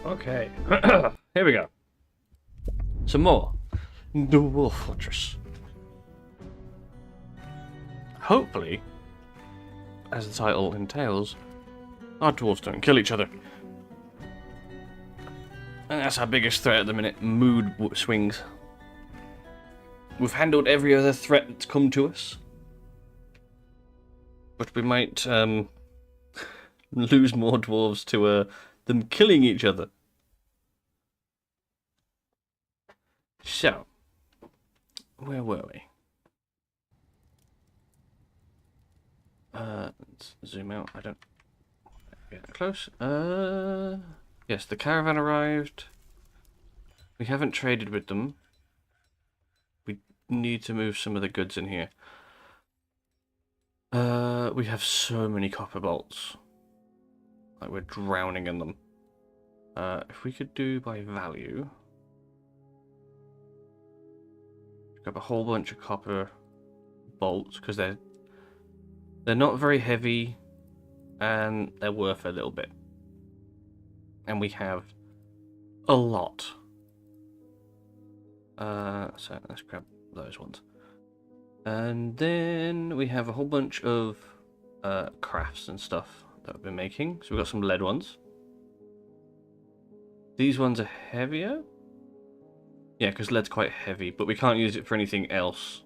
Okay. Here we go. Some more. Dwarf Fortress. Hopefully, as the title entails, our dwarves don't kill each other. And that's our biggest threat at the minute, mood swings. We've handled every other threat that's come to us. But we might lose more dwarves to them killing each other. So, where were we? Let's zoom out. I don't get that close. Yes, the caravan arrived. We haven't traded with them. We need to move some of the goods in here. We have so many copper bolts. Like we're drowning in them. If we could do by value. Grab a whole bunch of copper bolts, because they're not very heavy and they're worth a little bit. And we have a lot. So let's grab those ones. And then we have a whole bunch of crafts and stuff that we've been making. So we've got some lead ones. These ones are heavier. Yeah, because lead's quite heavy, but we can't use it for anything else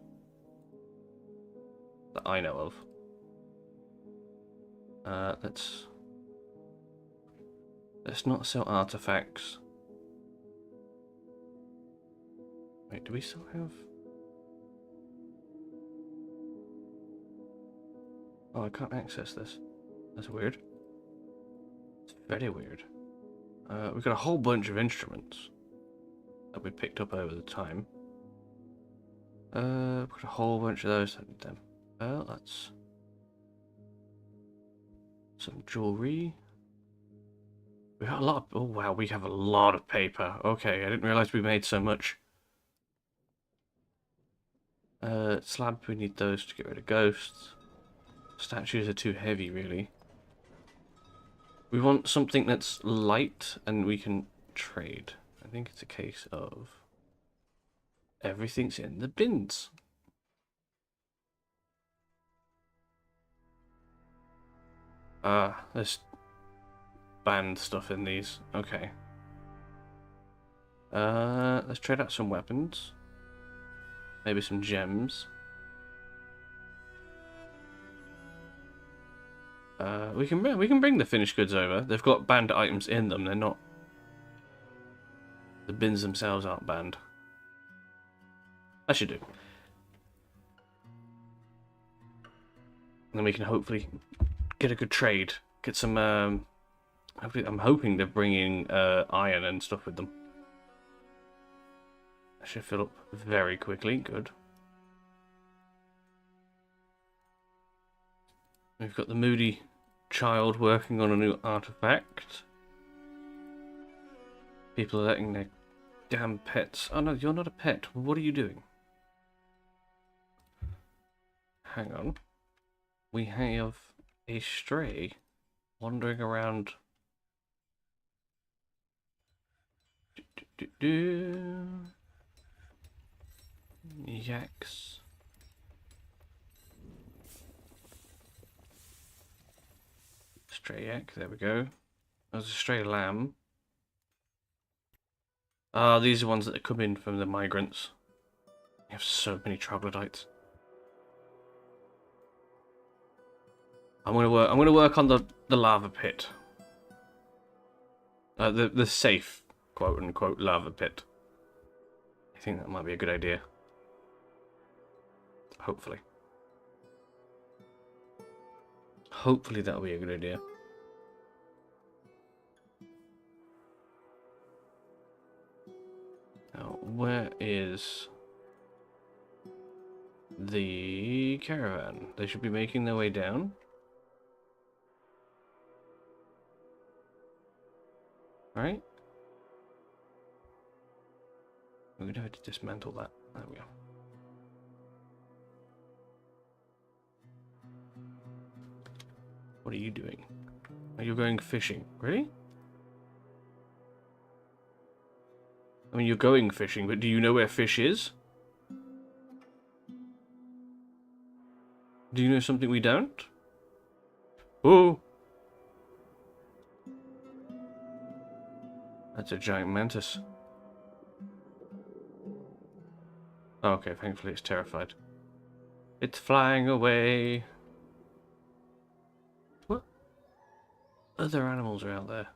that I know of. Let's not sell artifacts. Wait, do we still have... Oh, I can't access this. That's weird. It's very weird. We've got a whole bunch of instruments that we picked up over the time. We've got a whole bunch of those. Well, that's some jewelry. We got a lot of... Oh, wow, we have a lot of paper. Okay, I didn't realize we made so much. Slab, we need those to get rid of ghosts. Statues are too heavy, really. We want something that's light and we can trade. I think it's a case of everything's in the bins. There's banned stuff in these. Okay. Let's trade out some weapons. Maybe some gems. We can bring the finished goods over. They've got banned items in them. They're not... The bins themselves aren't banned. That should do. And then we can hopefully get a good trade. Get some... hopefully, I'm hoping they're bringing iron and stuff with them. That should fill up very quickly. Good. We've got the moody child working on a new artifact. People are letting their damn pets... Oh no, you're not a pet. What are you doing? Hang on. We have a stray wandering around. Yaks. Stray yak, there we go. There's a stray lamb. Ah, these are ones that come in from the migrants. We have so many troglodytes. I'm gonna work on the lava pit. The safe, quote unquote, lava pit. I think that might be a good idea. Hopefully. Hopefully that'll be a good idea. Now, where is the caravan? They should be making their way down. Right? We're gonna have to dismantle that. There we go. What are you doing? Are you going fishing? Really? I mean, you're going fishing, but do you know where fish is? Do you know something we don't? Oh! That's a giant mantis. Oh, okay, thankfully it's terrified. It's flying away. What other animals are out there?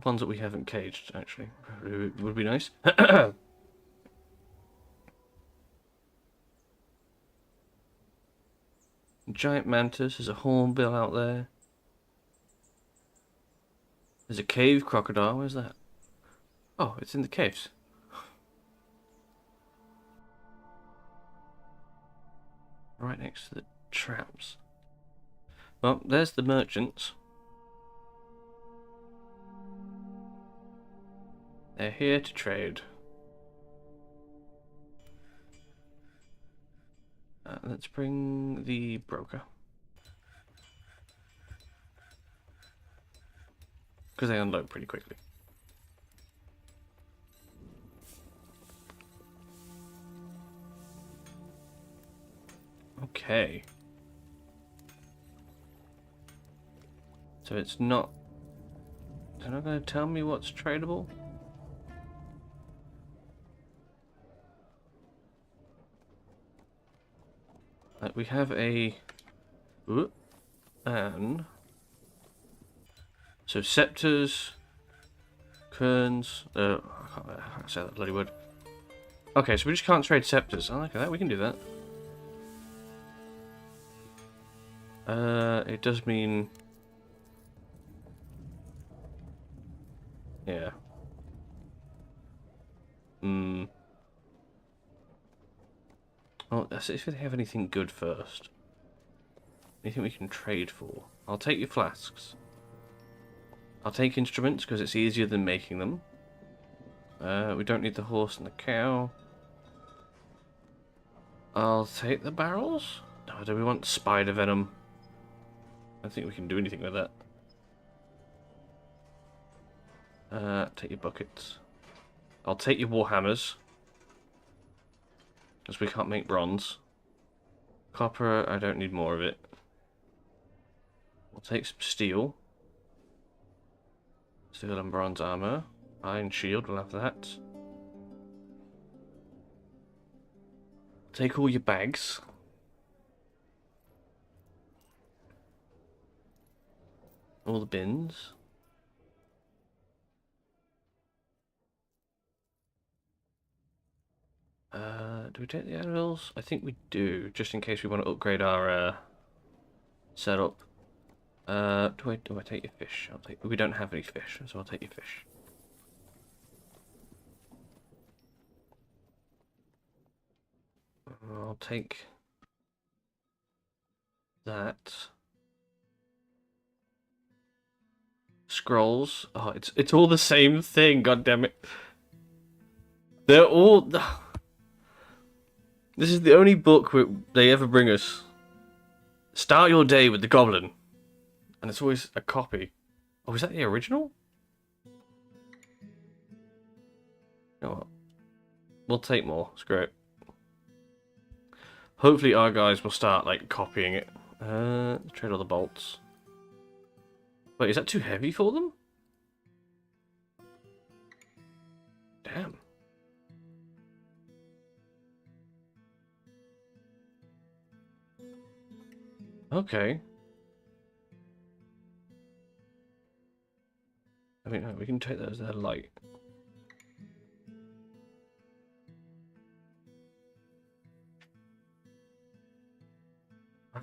Ones that we haven't caged, actually. Would be nice. Giant mantis, there's a hornbill out there. There's a cave crocodile, where's that? Oh, it's in the caves. Right next to the traps. Well, there's the merchants. They're here to trade. Let's bring the broker. Because they unload pretty quickly. Okay. So it's not... They're not going to tell me what's tradable? We have a... and... So scepters... Kerns... I can't say that bloody word. Okay, so we just can't trade scepters. I like that, we can do that. It does mean... Yeah. Well, let's see if they have anything good first. Anything we can trade for. I'll take your flasks. I'll take instruments because it's easier than making them. We don't need the horse and the cow. I'll take the barrels. No, do we want spider venom? I don't think we can do anything with that. Take your buckets. I'll take your warhammers. Because we can't make bronze. Copper, I don't need more of it. We'll take some steel. Steel and bronze armor. Iron shield, we'll have that. Take all your bags. All the bins. Do we take the anvils? I think we do, just in case we want to upgrade our setup. Do I take your fish? We don't have any fish, so I'll take your fish. I'll take that. Scrolls. Oh, it's all the same thing. God damn it! They're all. This is the only book they ever bring us. Start your day with the goblin, and it's always a copy. Oh, is that the original? You know what? We'll take more. Screw it. Hopefully our guys will start like copying it. Trade all the bolts. Wait, is that too heavy for them? Damn. Okay. I mean, no, we can take those. They're light.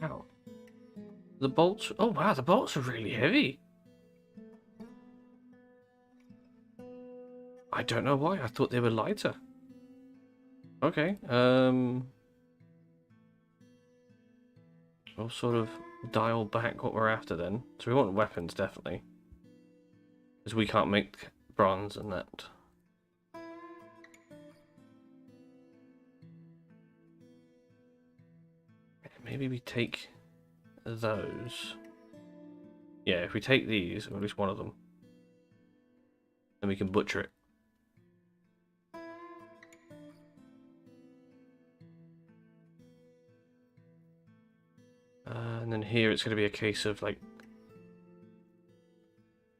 Wow. The bolts... Oh, wow, the bolts are really heavy. I don't know why. I thought they were lighter. Okay, we'll sort of dial back what we're after then. So we want weapons, definitely. Because we can't make bronze and that. Maybe we take those. Yeah, if we take these, or at least one of them. Then we can butcher it. And then here it's going to be a case of, like...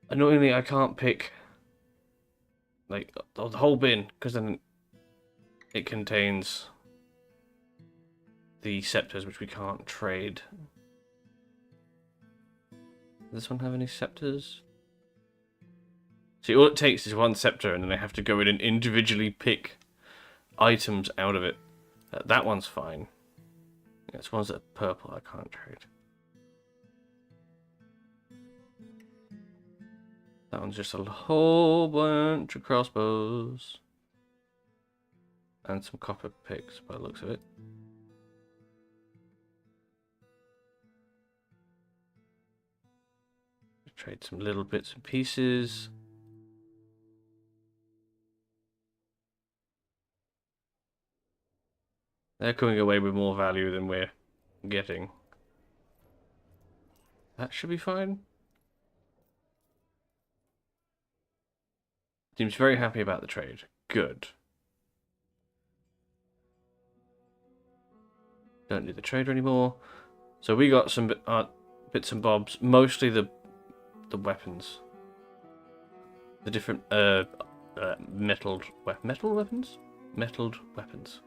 Annoyingly, I can't pick, like, the whole bin, because then it contains the scepters, which we can't trade. Does this one have any scepters? See, all it takes is one scepter, and then I have to go in and individually pick items out of it. That one's fine. Yeah, it's ones that are purple I can't trade. That one's just a whole bunch of crossbows. And some copper picks by the looks of it. Trade some little bits and pieces. They're coming away with more value than we're getting. That should be fine. Seems very happy about the trade. Good. Don't need the trader anymore. So we got some bits and bobs. Mostly the weapons. The different metalled weapons? Metalled weapons.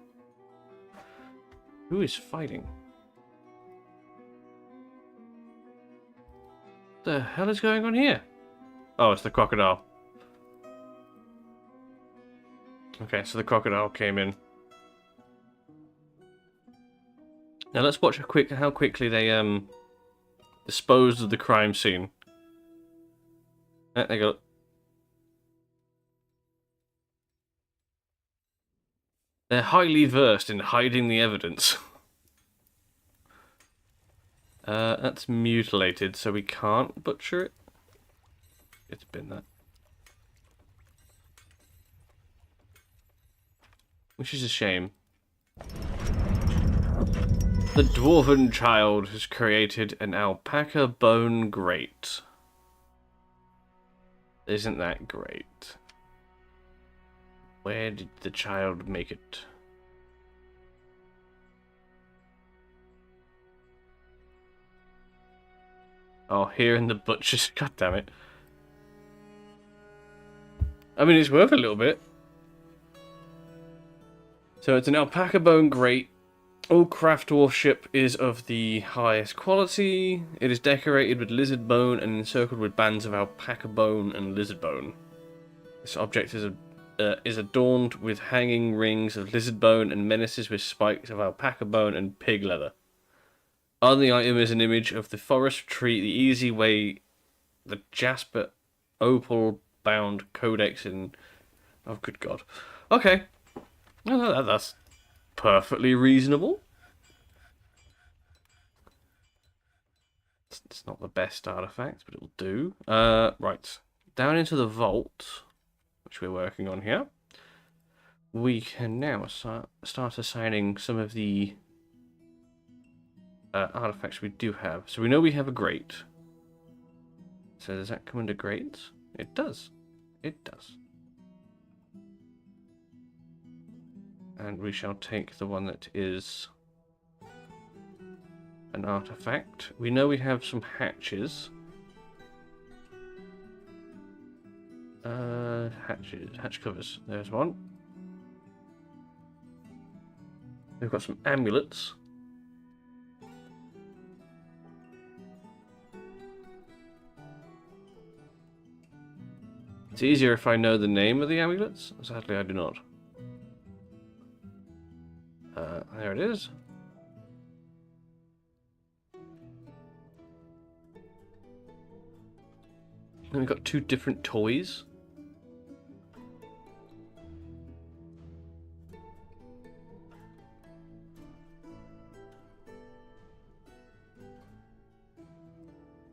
Who is fighting? The hell is going on here? Oh, it's the crocodile. Okay, so the crocodile came in. Now let's watch how quickly they disposed of the crime scene. They go. They're highly versed in hiding the evidence. That's mutilated, so we can't butcher it. It's been that. Which is a shame. The Dwarven child has created an alpaca bone grate. Isn't that great? Where did the child make it? Oh, here in the butcher's. God damn it. I mean, it's worth a little bit. So it's an alpaca bone grate. All craft dwarf ship is of the highest quality. It is decorated with lizard bone and encircled with bands of alpaca bone and lizard bone. This object is adorned with hanging rings of lizard bone and menaces with spikes of alpaca bone and pig leather. On the item is an image of the forest tree, the easy way, the jasper opal bound codex in... Oh, good God. Okay. Oh, that's perfectly reasonable. It's not the best artifact, but it'll do. Right. Down into the vault, which we're working on here. We can now start assigning some of the artifacts we do have. So we know we have a grate. So does that come under grates? It does. It does. And we shall take the one that is an artifact. We know we have some hatches. Hatch covers. There's one. We've got some amulets. It's easier if I know the name of the amulets. Sadly, I do not. There it is. Then we've got two different toys.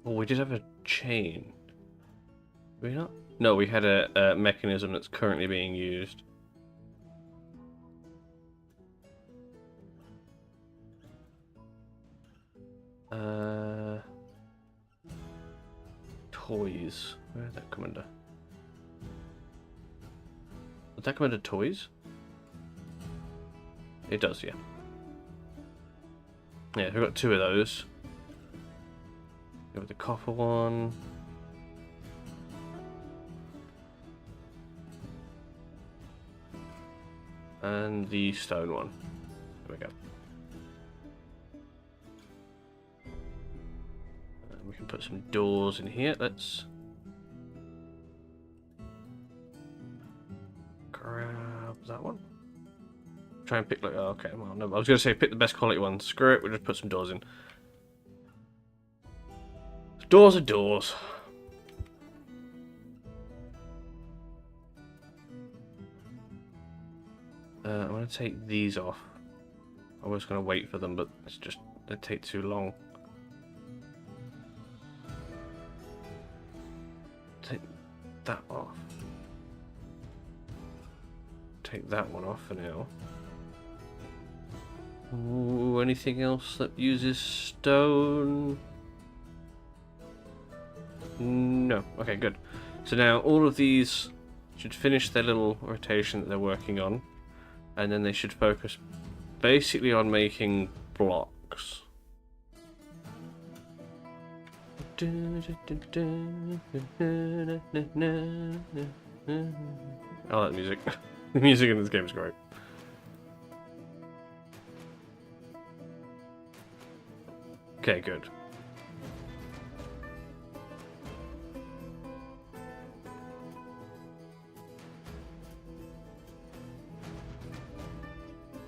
Oh, we did have a chain. Did we not? No, we had a mechanism that's currently being used. Toys. Where did that come under? Does that come under toys? It does, yeah. Yeah, we've got 2 of those. Go with the copper one. And the stone one. There we go. And we can put some doors in here. Let's grab that one. Try and pick like, oh, okay, well, no, I was gonna say pick the best quality one. Screw it, we'll just put some doors in. Doors are doors. I'm gonna take these off. I was gonna wait for them, but it's just, they take too long. Take that off. Take that one off for now. Ooh, anything else that uses stone? No. Okay, good. So now all of these should finish their little rotation that they're working on, and then they should focus basically on making blocks. I like the music. The music in this game is great. Okay, good.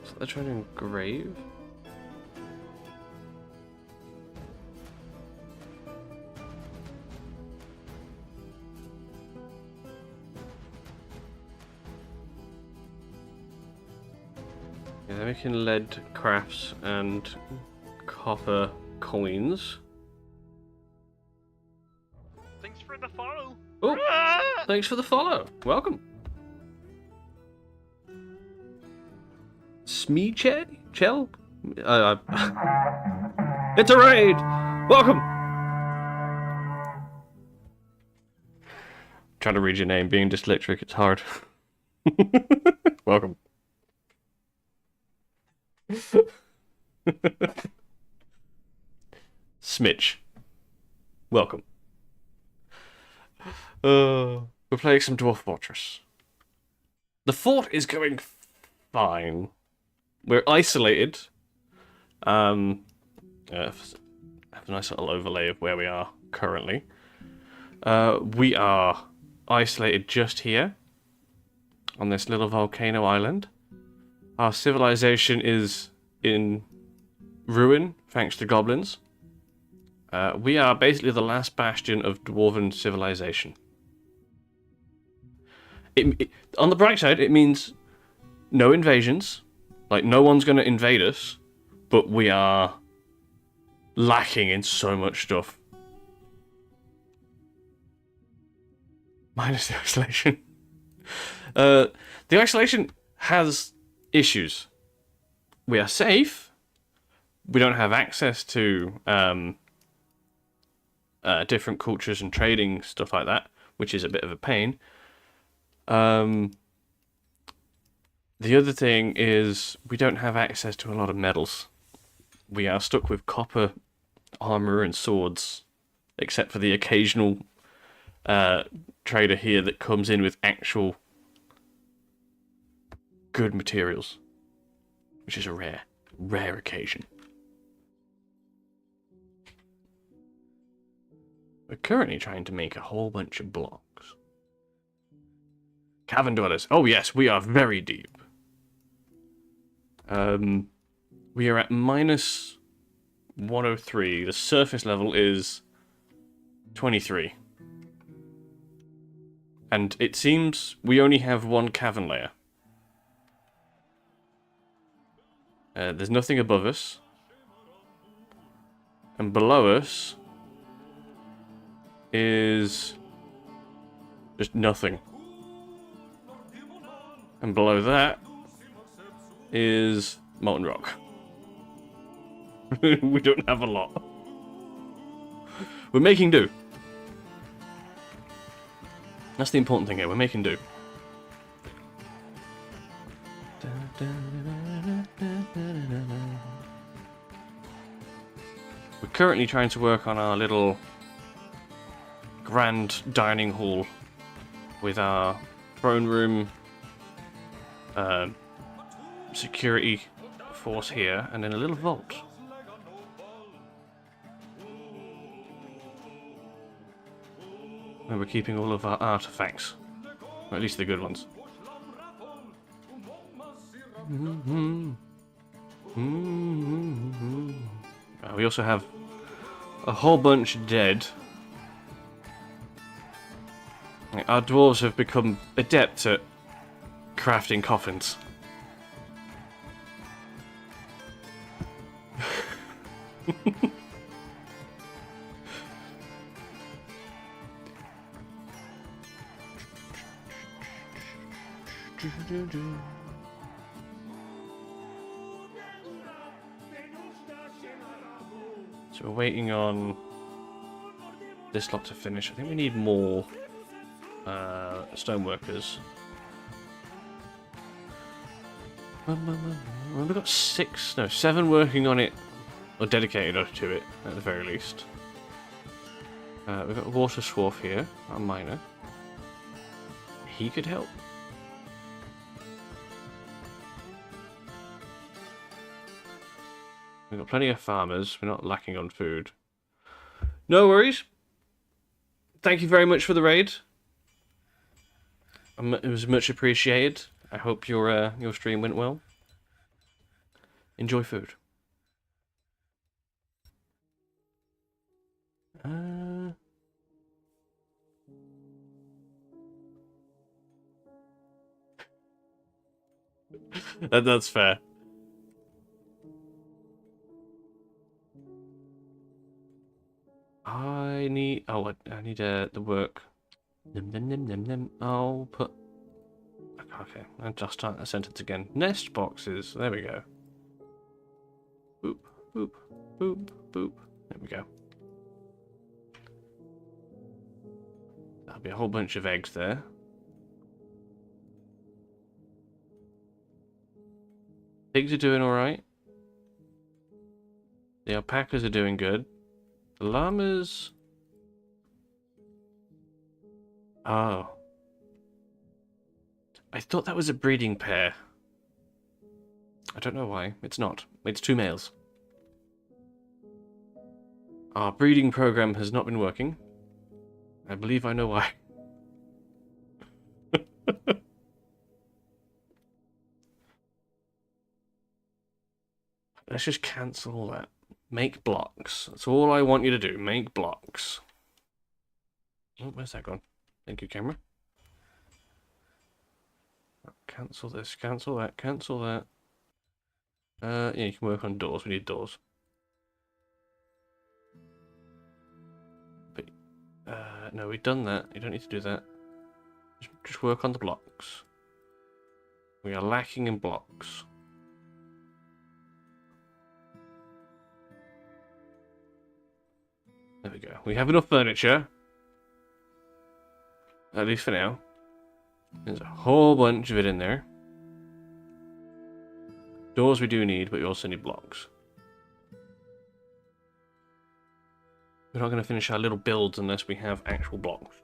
So they're trying to engrave? Yeah, they're making lead crafts and copper coins. Thanks for the follow. Oh, thanks for the follow. Welcome. Chell? It's a raid! Welcome! Trying to read your name. Being dyslexic, it's hard. Welcome. Smitch. Welcome. We're playing some Dwarf Fortress. The fort is going fine. We're isolated. Have a nice little overlay of where we are currently. We are isolated just here on this little volcano island. Our civilization is in ruin thanks to goblins. We are basically the last bastion of dwarven civilization. On the bright side, it means no invasions. Like, no one's going to invade us, but we are lacking in so much stuff. Minus the isolation. The isolation has issues. We are safe. We don't have access to different cultures and trading, stuff like that, which is a bit of a pain. The other thing is we don't have access to a lot of metals. We are stuck with copper armor and swords, except for the occasional trader here that comes in with actual good materials, which is a rare occasion. We're currently trying to make a whole bunch of blocks. Cavern dwellers. Oh yes, we are very deep. We are at minus 103. The surface level is 23. And it seems we only have one cavern layer. There's nothing above us. And below us is just nothing. And below that is molten rock. We don't have a lot. We're making do. That's the important thing here. We're making do. We're currently trying to work on our little grand dining hall with our throne room, security force here, and then a little vault. And we're keeping all of our artifacts, or at least the good ones. We also have a whole bunch dead. Our dwarves have become adept at crafting coffins. So we're waiting on this lot to finish. I think we need more stoneworkers. We've got 7 working on it, or dedicated to it, at the very least. We've got Water Swarf here, a miner. He could help. We've got plenty of farmers. We're not lacking on food. No worries. Thank you very much for the raid. It was much appreciated. I hope your stream went well. Enjoy food. That's fair. I need the work. I'll put. Okay, I'll just start that sentence again. Nest boxes. There we go. Boop, boop, boop, boop. There we go. That'll be a whole bunch of eggs there. Pigs are doing alright. The alpacas are doing good. The llamas... Oh. I thought that was a breeding pair. I don't know why. It's not. It's 2 males. Our breeding program has not been working. I believe I know why. Let's just cancel all that. Make blocks. That's all I want you to do. Make blocks. Oh, where's that gone? Thank you, camera. Cancel this, cancel that, cancel that. Yeah, you can work on doors. We need doors. But, no, we've done that. You don't need to do that. Just work on the blocks. We are lacking in blocks. There we go. We have enough furniture. At least for now. There's a whole bunch of it in there. Doors we do need, but we also need blocks. We're not going to finish our little builds unless we have actual blocks.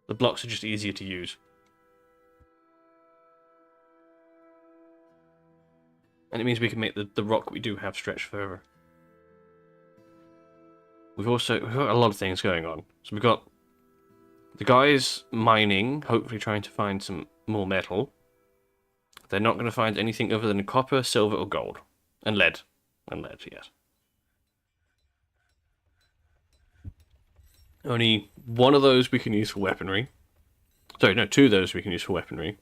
The blocks are just easier to use. And it means we can make the rock we do have stretch further. We've got a lot of things going on. So we've got the guys mining, hopefully trying to find some more metal. They're not going to find anything other than copper, silver, or gold. And lead. And lead, yes. Only one of those we can use for weaponry. Sorry, no, 2 of those we can use for weaponry.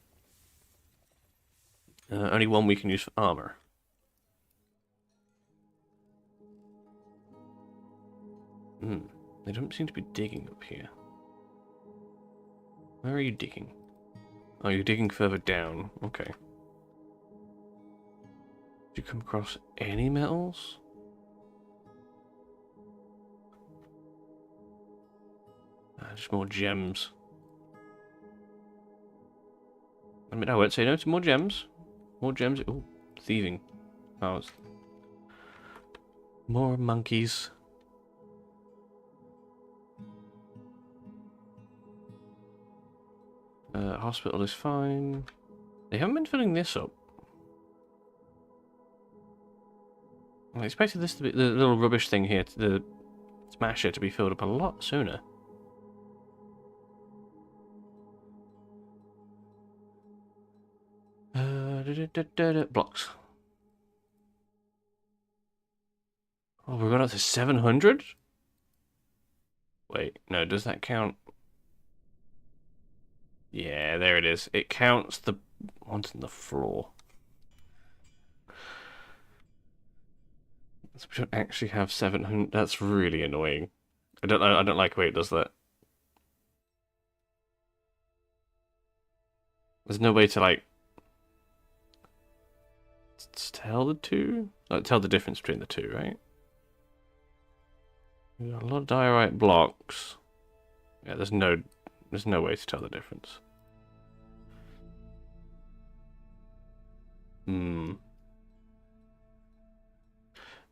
Only 1 we can use for armor. They don't seem to be digging up here. Where are you digging? Oh, you're digging further down. Okay. Did you come across any metals? Just more gems. I mean, I won't say no to more gems. More gems. Oh, thieving. Oh, more monkeys. Hospital is fine. They haven't been filling this up. I expected this to be the little rubbish thing here, the smasher, to be filled up a lot sooner. Blocks. Oh, we got up to 700? Wait, no, does that count? Yeah, there it is. It counts the ones on the floor. So we don't actually have 700. That's really annoying. I don't like the way it does that. There's no way to like tell the two? Like, tell the difference between the two, right? We got a lot of diorite blocks. Yeah, there's no way to tell the difference. The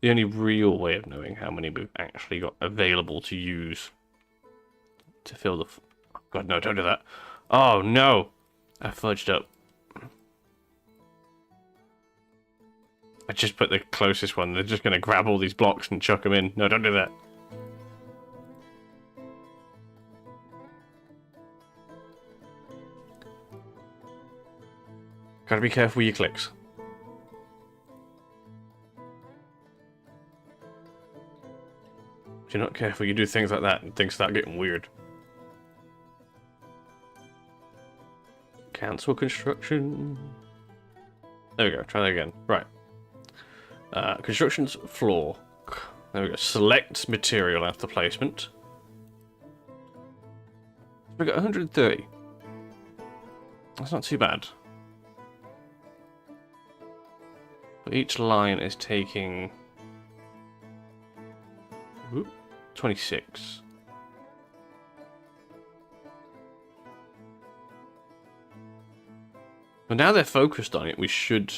only real way of knowing how many we've actually got available to use to fill the... Oh, God, no, don't do that. Oh, no! I fudged up. I just put the closest one. They're just going to grab all these blocks and chuck them in. No, don't do that. Gotta be careful with your clicks. If you're not careful, you do things like that and things start getting weird. Cancel construction. There we go, try that again. Right. Construction's floor. There we go. Select material after placement. We got 130. That's not too bad. But each line is taking 26. But now they're focused on it, we should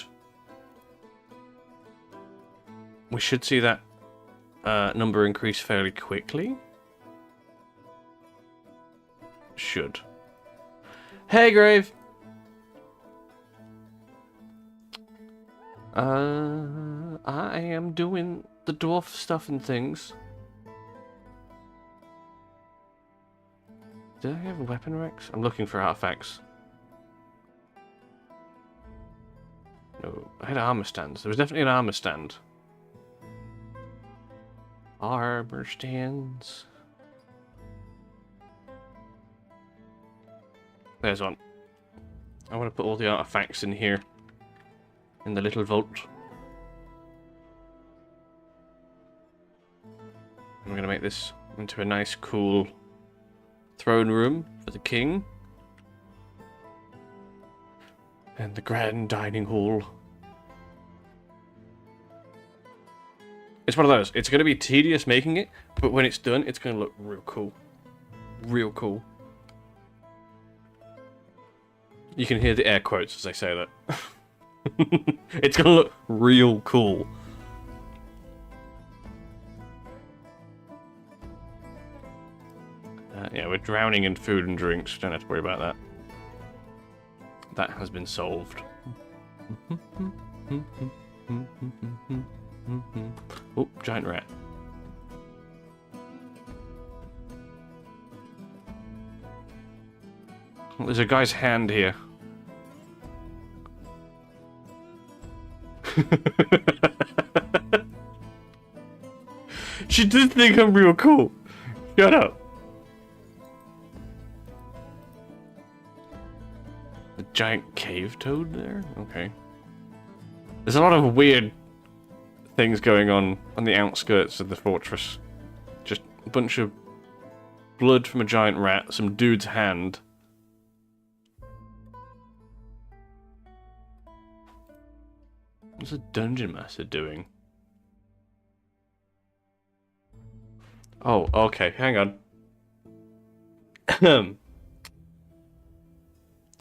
see that number increase fairly quickly. Should. Hey, Grave! I am doing the dwarf stuff and things. Did I have weapon racks? I'm looking for artifacts. No, I had armor stands. There was definitely an armor stand. Armor stands. There's one. I want to put all the artifacts in here. In the little vault. I'm going to make this into a nice, cool throne room for the king. And the grand dining hall. It's one of those. It's going to be tedious making it, but when it's done, it's going to look real cool. Real cool. You can hear the air quotes as I say that. It's going to look real cool. Yeah, we're drowning in food and drinks. Don't have to worry about that. That has been solved. Oh, giant rat. Oh, there's a guy's hand here. She did think I'm real cool. Shut up. A giant cave toad there? Okay. There's a lot of weird things going on the outskirts of the fortress. Just a bunch of blood from a giant rat, some dude's hand. What's a dungeon master doing? Oh, okay, hang on. The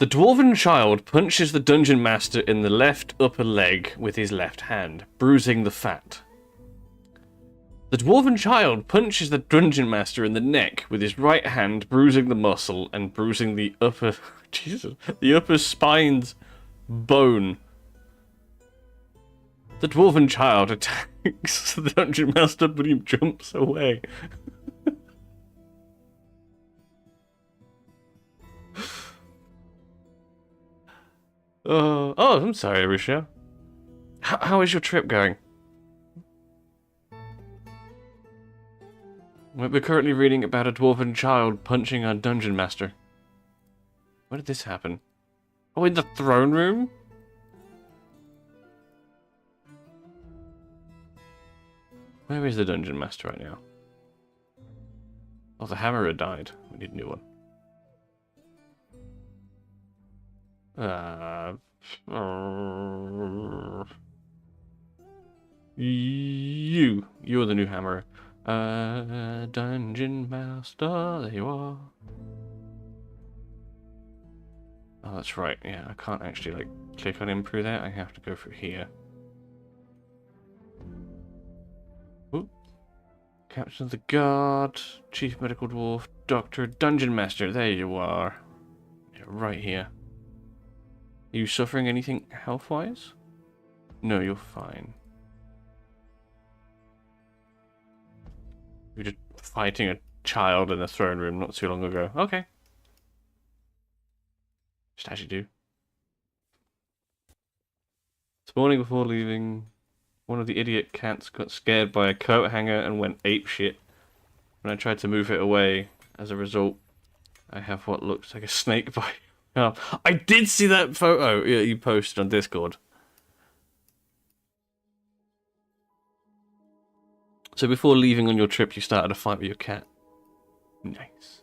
dwarven child punches the dungeon master in the left upper leg with his left hand, bruising the fat. The dwarven child punches the dungeon master in the neck with his right hand, bruising the muscle and bruising the upper the upper spine's bone. The dwarven child attacks the dungeon master, but he jumps away. Oh, I'm sorry, Risha. How is your trip going? We're currently reading about a dwarven child punching a dungeon master. Where did this happen? Oh, in the throne room? Where is the dungeon master right now? Oh, the hammerer died. We need a new one. You're the new hammerer. Dungeon master, there you are. Oh, that's right. Yeah, I can't actually like click on improve there. I have to go through here. Ooh. Captain of the Guard, Chief Medical Dwarf, Doctor, Dungeon Master. There you are. You're right here. Are you suffering anything health-wise? No, you're fine. You were just fighting a child in the throne room not too long ago. Okay. Just as you do. This morning before leaving, one of the idiot cats got scared by a coat hanger and went apeshit. When I tried to move it away, as a result, I have what looks like a snake bite. Oh, I did see that photo you posted on Discord. So before leaving on your trip, you started a fight with your cat. Nice.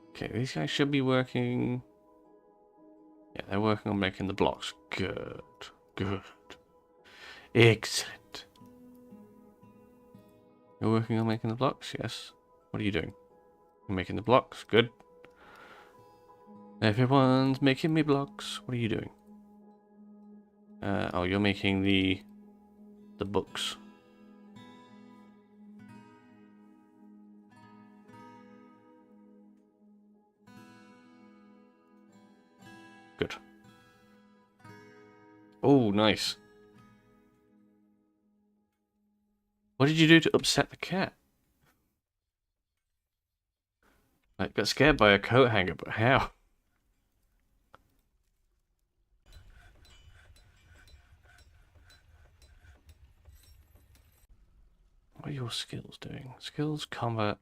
Okay, these guys should be working. Yeah, they're working on making the blocks. Good. Good. Excellent. You're working on making the blocks? Yes. What are you doing? You're making the blocks. Good. Everyone's making me blocks. What are you doing? Oh, you're making the books. Good. Oh, nice. What did you do to upset the cat? I got scared by a coat hanger, but how? What are your skills doing? Skills, combat.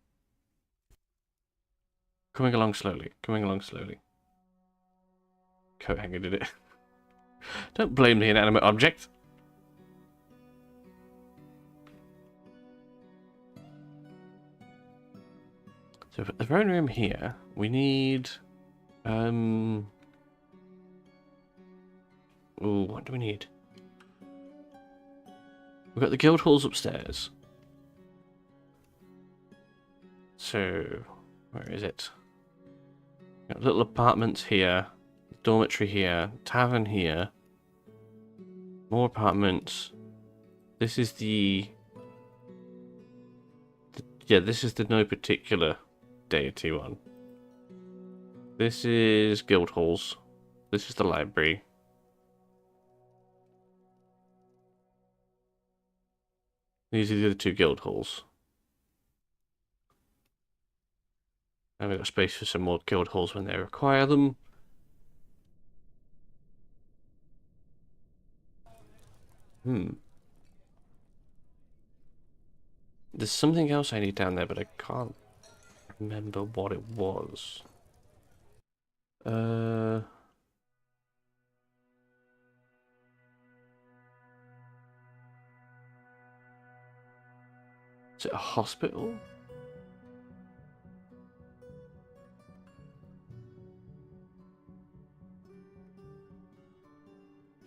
Coming along slowly. Coming along slowly. Coat hanger did it. Don't blame the inanimate object. So for the throne room here, we need ooh, what do we need? We've got the guild halls upstairs. So where is it? Got little apartments here, dormitory here, tavern here, more apartments. This is yeah, this is the no particular deity one. This is guild halls. This is the library. These are the other two guild halls. And we've got space for some more guild halls when they require them. There's something else I need down there, but I can't remember what it was. Is it a hospital?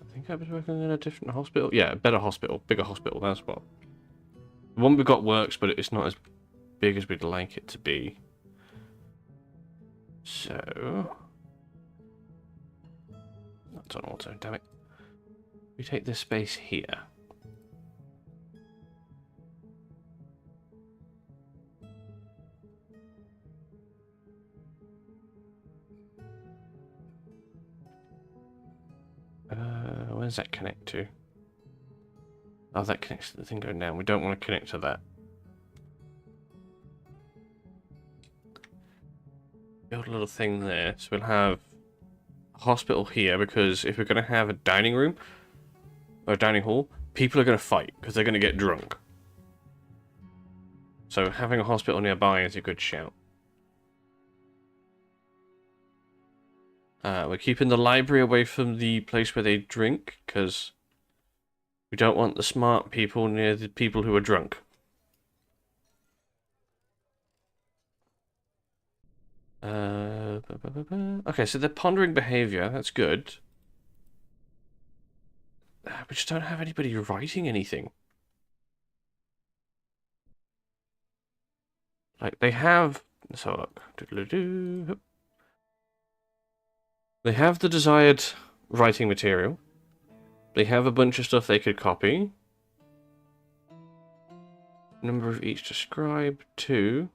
I think I was working in a different hospital. Yeah, a better hospital, bigger hospital, that's what. The one we've got works, but it's not as big as we'd like it to be. So... That's on auto, damn it. We take this space here. Where does that connect to? Oh, that connects to the thing going down. We don't want to connect to that. Build a little thing there. So we'll have a hospital here, because if we're going to have a dining room, or a dining hall, people are going to fight, because they're going to get drunk. So having a hospital nearby is a good shout. We're keeping the library away from the place where they drink, because we don't want the smart people near the people who are drunk. Okay, so they're pondering behavior. That's good. We just don't have anybody writing anything. Like, they have... So, look. They have the desired writing material. They have a bunch of stuff they could copy. Number of each to scribe, 2.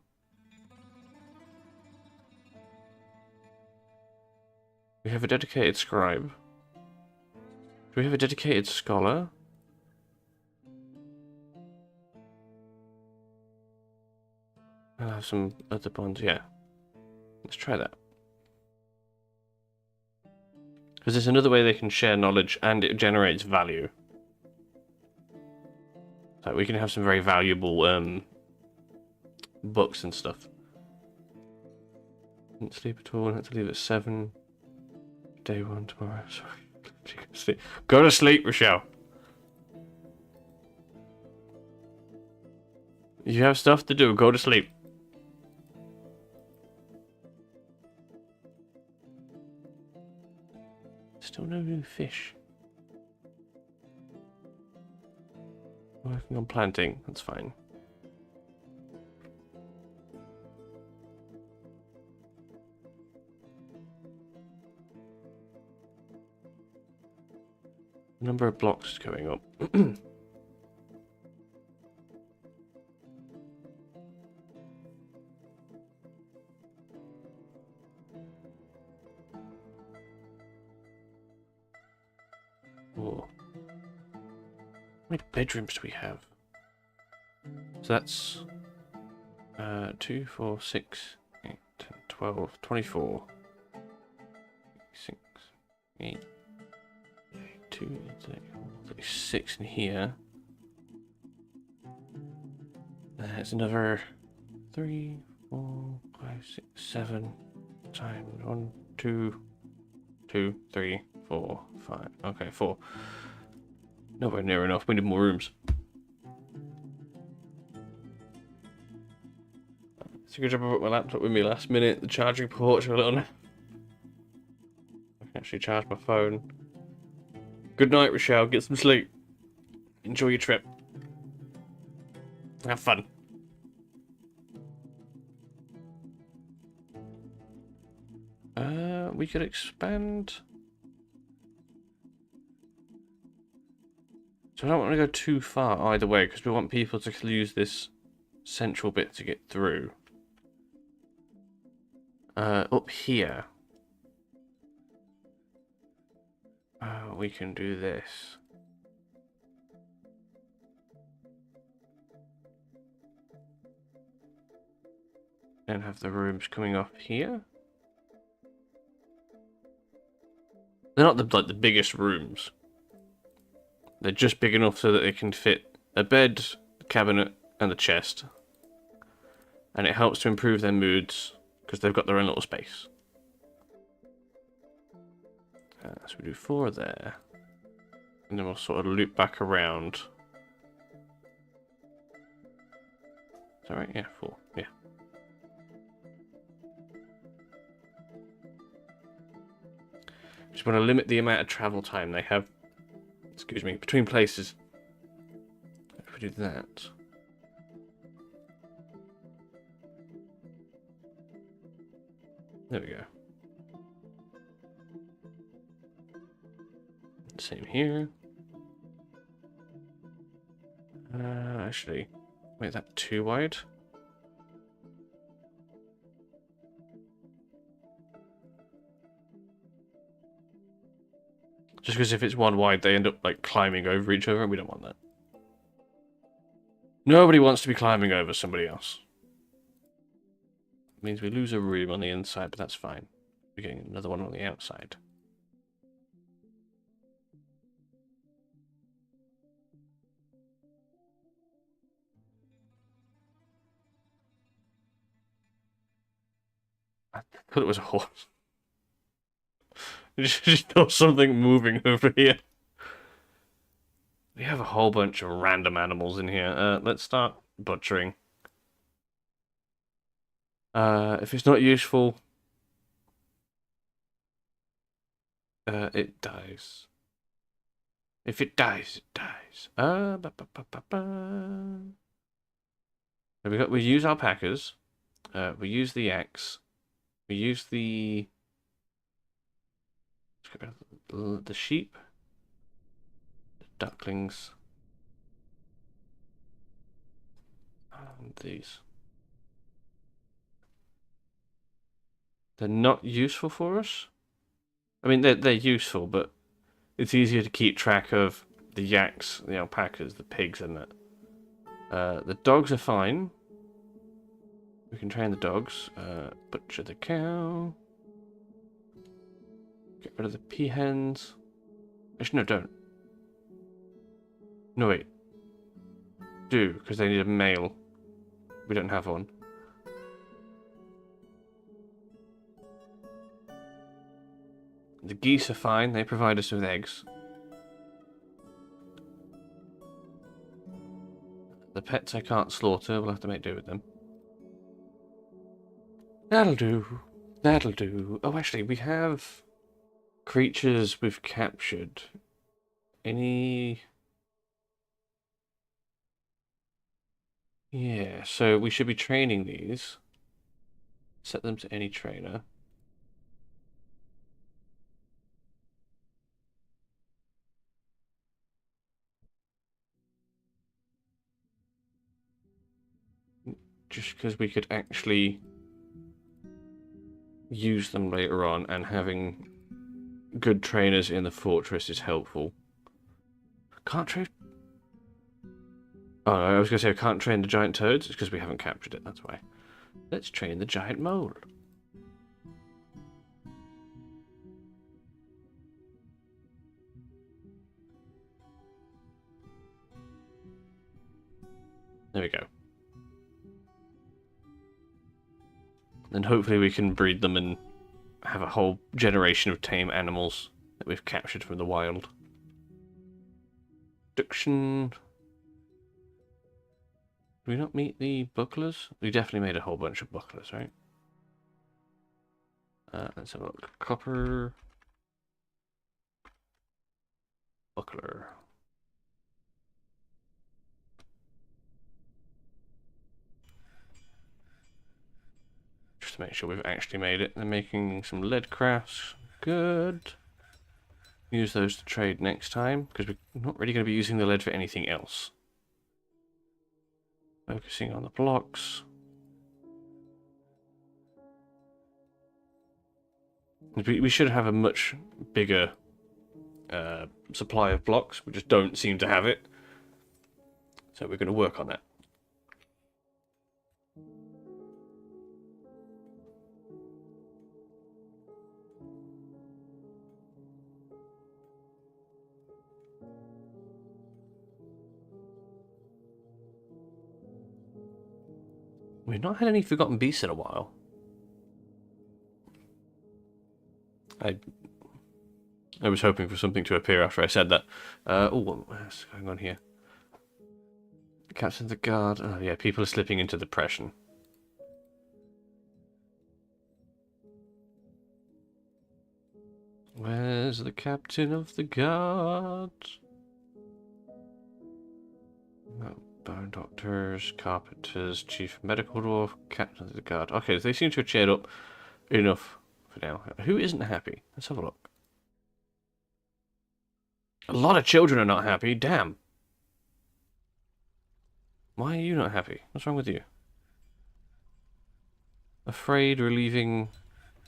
We have a dedicated scribe. Do we have a dedicated scholar? I'll have some other bonds, yeah. Let's try that. Because there's another way they can share knowledge, and it generates value. So we can have some very valuable books and stuff. Didn't sleep at all, I had to leave at 7. Day 1 tomorrow, sorry. Go to sleep, Rochelle. You have stuff to do, go to sleep. Still no new fish. Working on planting, that's fine. The number of blocks is going up. Oh. How many bedrooms do we have? So that's 2, 4, 6, 8, 10, 12, 24. 6, 8, 2, 36 in here. That's another 3, 4, 5, 6, 7 times 1, 2, 2, 3, 4, 5. Okay, 4. Nowhere near enough. We need more rooms. It's a good job I brought my laptop with me last minute. The charging ports are a little. I can actually charge my phone. Good night, Rochelle. Get some sleep. Enjoy your trip. Have fun. We could expand. So I don't want to go too far either way, because we want people to use this central bit to get through. Up here. We can do this. And have the rooms coming up here. They're not like the biggest rooms. They're just big enough so that they can fit a bed, a cabinet, and a chest. And it helps to improve their moods, because they've got their own little space. So we do 4 there. And then we'll sort of loop back around. Is that right? Yeah, 4. Yeah. Just want to limit the amount of travel time they have, excuse me, between places. If we do that. There we go. Same here. Actually, wait, is that too wide? Just because if it's one wide, they end up like climbing over each other, and we don't want that. Nobody wants to be climbing over somebody else. It means we lose a room on the inside, but that's fine. We're getting another one on the outside. I thought it was a horse. I just saw something moving over here. We have a whole bunch of random animals in here. Let's start butchering. If it's not useful, it dies. If it dies, it dies. We use alpacas. We use the axe. We use the. Let's get rid of the sheep. The ducklings. And these. They're not useful for us. I mean, they're useful, but it's easier to keep track of the yaks, the alpacas, the pigs, and that. The dogs are fine. We can train the dogs. Butcher the cow. Get rid of the peahens. Actually, no, don't. No, wait. Do, because they need a male. We don't have one. The geese are fine. They provide us with eggs. The pets I can't slaughter. We'll have to make do with them. That'll do. That'll do. Oh, actually, we have creatures we've captured. Any... Yeah, so we should be training these. Set them to any trainer. Just because we could actually use them later on, and having good trainers in the fortress is helpful. Can't train... Oh, no, I was going to say I can't train the giant toads. It's because we haven't captured it, that's why. Let's train the giant mole. There we go. Then hopefully we can breed them and have a whole generation of tame animals that we've captured from the wild. Abduction. Did we not meet the bucklers? We definitely made a whole bunch of bucklers, right? Let's have a look. Copper. Buckler. Just to make sure we've actually made it. They're making some lead crafts. Good. Use those to trade next time, because we're not really going to be using the lead for anything else. Focusing on the blocks. We should have a much bigger supply of blocks. We just don't seem to have it. So we're going to work on that. We've not had any Forgotten Beasts in a while. I was hoping for something to appear after I said that. Oh, what's going on here? Captain the guard. Oh yeah, people are slipping into depression. Where's the captain of the guard? Oh, bone doctors, carpenters, chief medical dwarf, captain of the guard. Okay, they seem to have cheered up enough for now. Who isn't happy? Let's have a look. A lot of children are not happy. Damn. Why are you not happy? What's wrong with you? Afraid, relieving,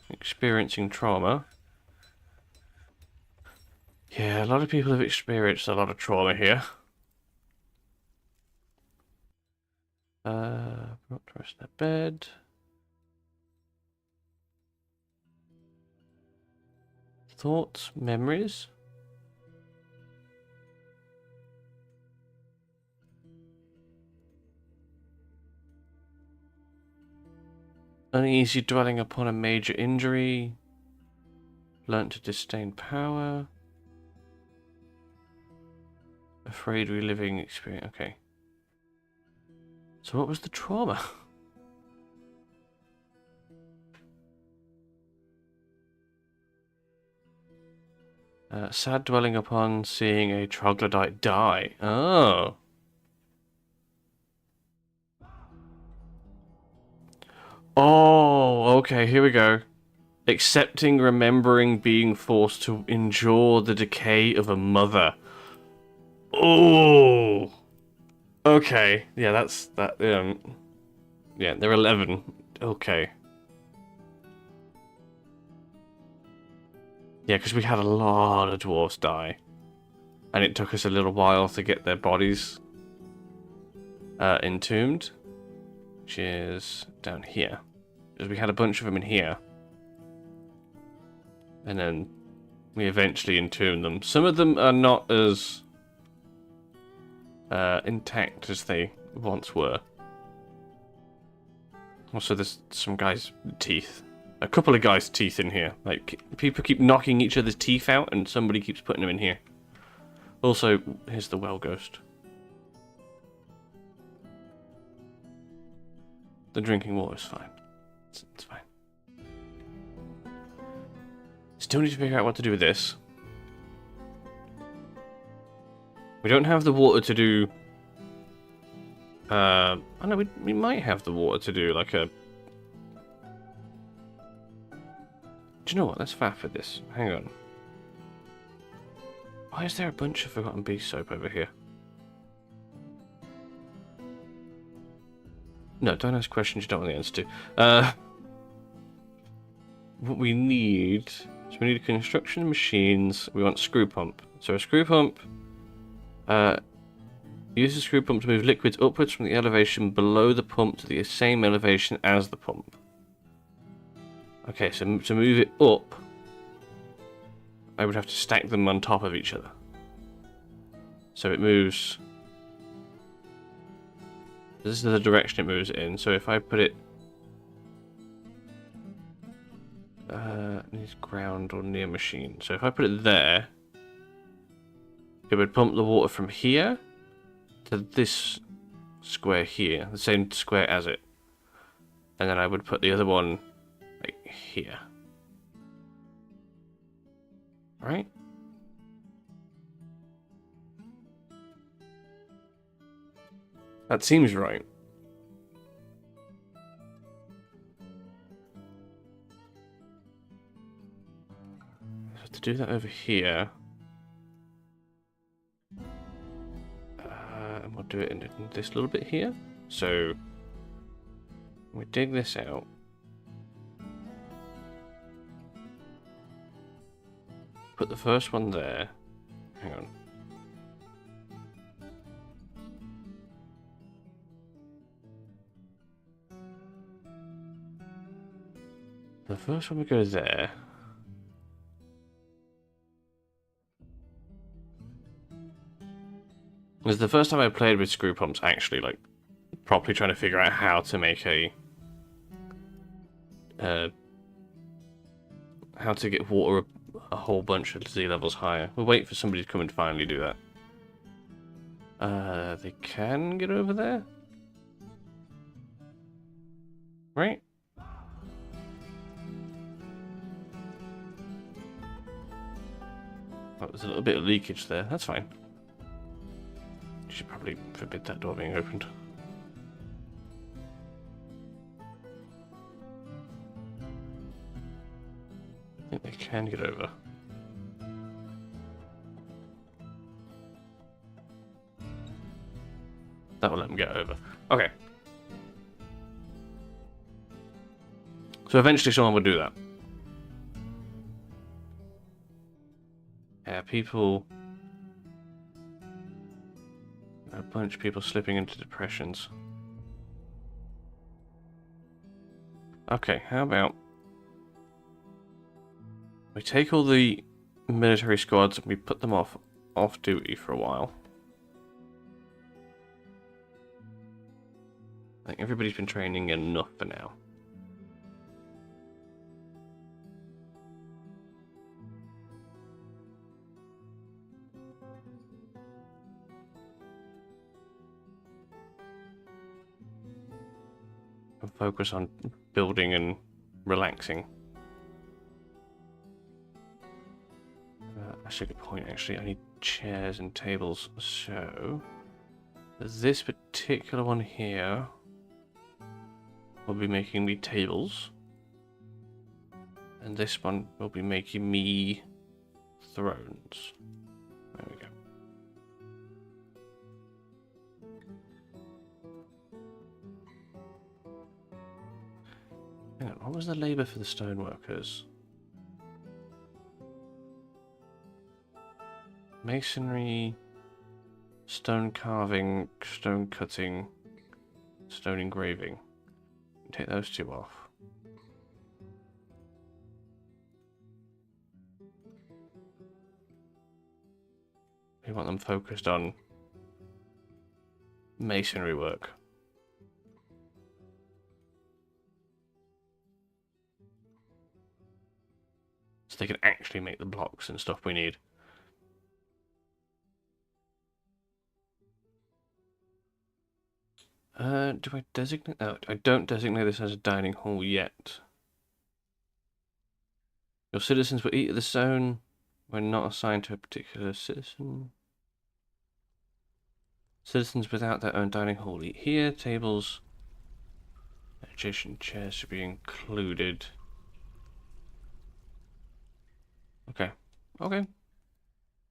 experiencing trauma. Yeah, a lot of people have experienced a lot of trauma here. Brought to rest in their bed. Thoughts, memories. Uneasy dwelling upon a major injury. Learnt to disdain power. Afraid reliving experience. Okay. So what was the trauma? Sad dwelling upon seeing a troglodyte die. Oh. Oh, okay, here we go. Accepting, remembering, being forced to endure the decay of a mother. Oh. Okay, yeah, that's that. Yeah, they're 11. Okay. Yeah, because we had a lot of dwarves die, and it took us a little while to get their bodies entombed, which is down here. Because we had a bunch of them in here, and then we eventually entombed them. Some of them are not as intact as they once were. Also, there's some guys' teeth. A couple of guys' teeth in here. Like, people keep knocking each other's teeth out, and somebody keeps putting them in here. Also, here's the well ghost. The drinking water is fine. It's fine. Still need to figure out what to do with this. We don't have the water to do... I know we might have the water to do, like a... Do you know what? Let's faff for this. Hang on. Why is there a bunch of Forgotten Beast soap over here? No, don't ask questions you don't want the answer to. What we need... So we need a construction machines. We want screw pump. So a screw pump... use the screw pump to move liquids upwards from the elevation below the pump to the same elevation as the pump. Okay, so to move it up, I would have to stack them on top of each other. So it moves... This is the direction it moves in, so if I put it... needs ground or near machine. So if I put it there, it would pump the water from here to this square here, the same square as it. And then I would put the other one like here. Right? That seems right. So to do that over here, and we'll do it in this little bit here. So we dig this out. Put the first one there. Hang on. The first one would go there. This is the first time I played with screw pumps, actually, like, properly trying to figure out how to make how to get water a whole bunch of Z levels higher. We'll wait for somebody to come and finally do that. They can get over there? Right? Oh, there's a little bit of leakage there. That's fine. You should probably forbid that door being opened. think they can get over. That will let them get over. Okay. So eventually someone would do that. Yeah, people... A bunch of people slipping into depressions. Okay, how about... we take all the military squads and we put them off duty for a while. I think everybody's been training enough for now. And focus on building and relaxing. That's a good point, actually. I need chairs and tables. So, this particular one here will be making me tables. And this one will be making me thrones. There we go. Hang on, what was the labour for the stoneworkers? Masonry, stone carving, stone cutting, stone engraving. Take those two off. We want them focused on masonry work. So they can actually make the blocks and stuff we need. Do I designate? No, I don't designate this as a dining hall yet. Your citizens will eat at the zone when not assigned to a particular citizen. Citizens without their own dining hall eat here. Tables, adjacent chairs should be included. Okay. Okay.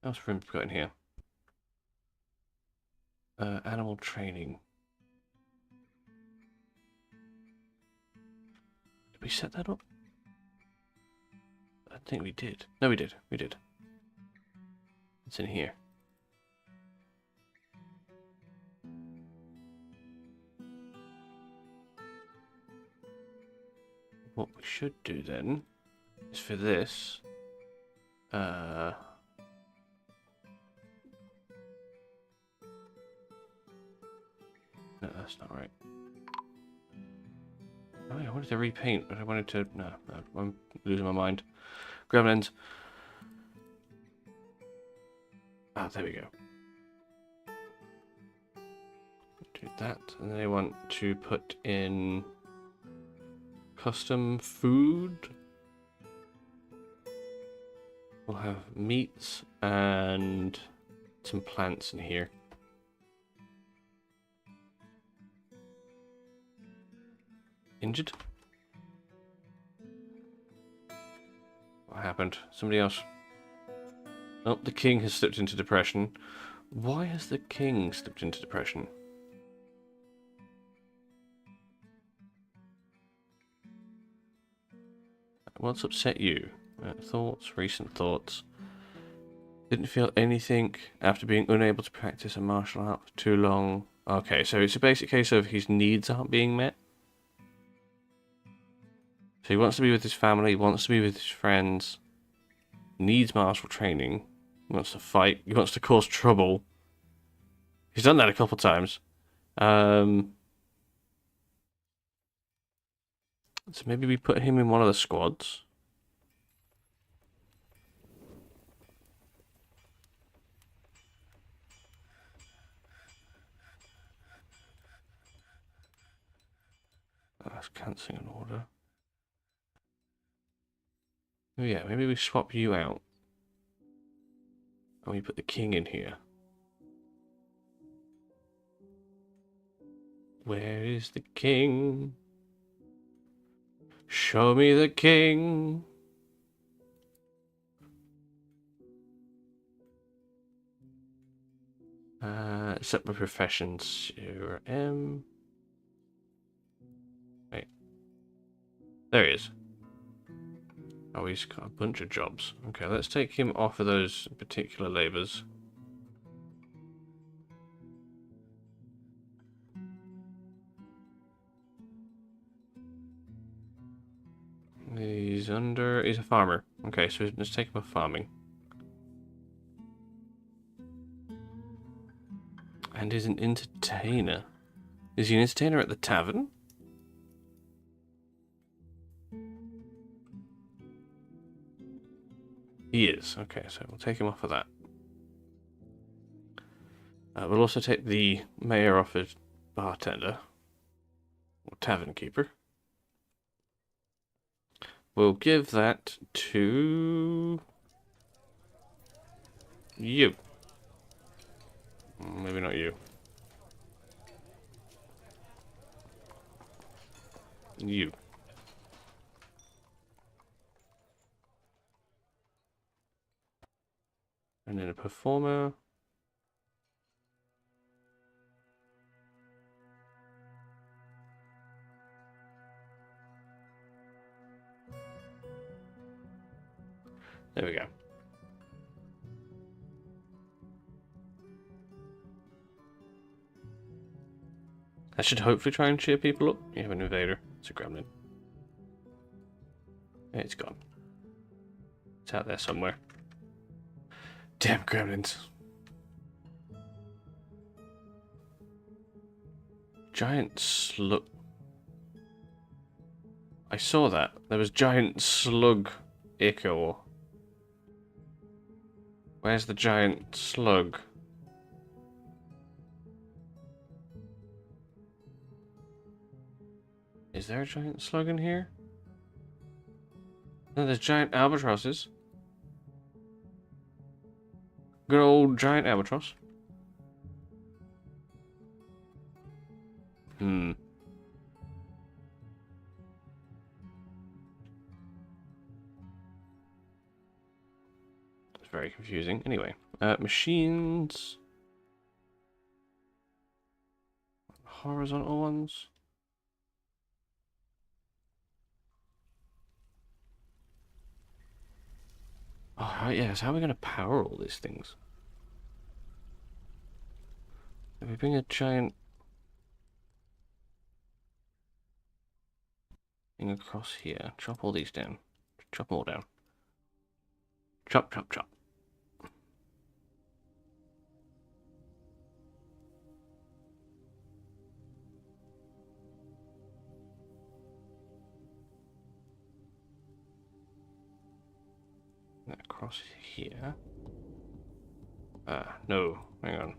What else room we've got in here? Animal training. Did we set that up? I think we did. No, we did. We did. It's in here. What we should do then is for this. No, that's not right. Oh, yeah, I wanted to repaint, but I wanted to... No, I'm losing my mind. Gremlins. Ah, there we go. Do that, and then I want to put in custom food. We'll have meats and some plants in here. Injured? What happened? Somebody else... Oh, the king has slipped into depression. Why has the king slipped into depression? What's upset you? Thoughts, recent thoughts. Didn't feel anything after being unable to practice a martial art for too long. Okay, so it's a basic case of his needs aren't being met. So he wants to be with his family, he wants to be with his friends, needs martial training, he wants to fight, he wants to cause trouble. He's done that a couple times. So maybe we put him in one of the squads. That's cancelling an order. Oh yeah, maybe we swap you out. And we put the king in here. Where is the king? Show me the king. Set by professions. M. Wait. There he is. Oh, he's got a bunch of jobs. Okay, let's take him off of those particular labours. He's a farmer. Okay, so let's take him off farming. And he's an entertainer. Is he an entertainer at the tavern? He is. Okay, so we'll take him off of that. We'll also take the mayor off as bartender. Or tavern keeper. We'll give that to you. Maybe not you. You. And then a performer. There we go. That should hopefully try and cheer people up. You have an invader. It's a gremlin. It's gone. It's out there somewhere. Damn gremlins. Giant slug. I saw that. There was giant slug echo. Where's the giant slug? Is there a giant slug in here? No, there's giant albatrosses. Good old giant albatross. It's very confusing. Anyway, machines. Horizontal ones. Oh, right, yes. How are we going to power all these things? If we bring a giant thing across here, chop all these down. Chop them all down. Chop, chop, chop. Across here. No, hang on.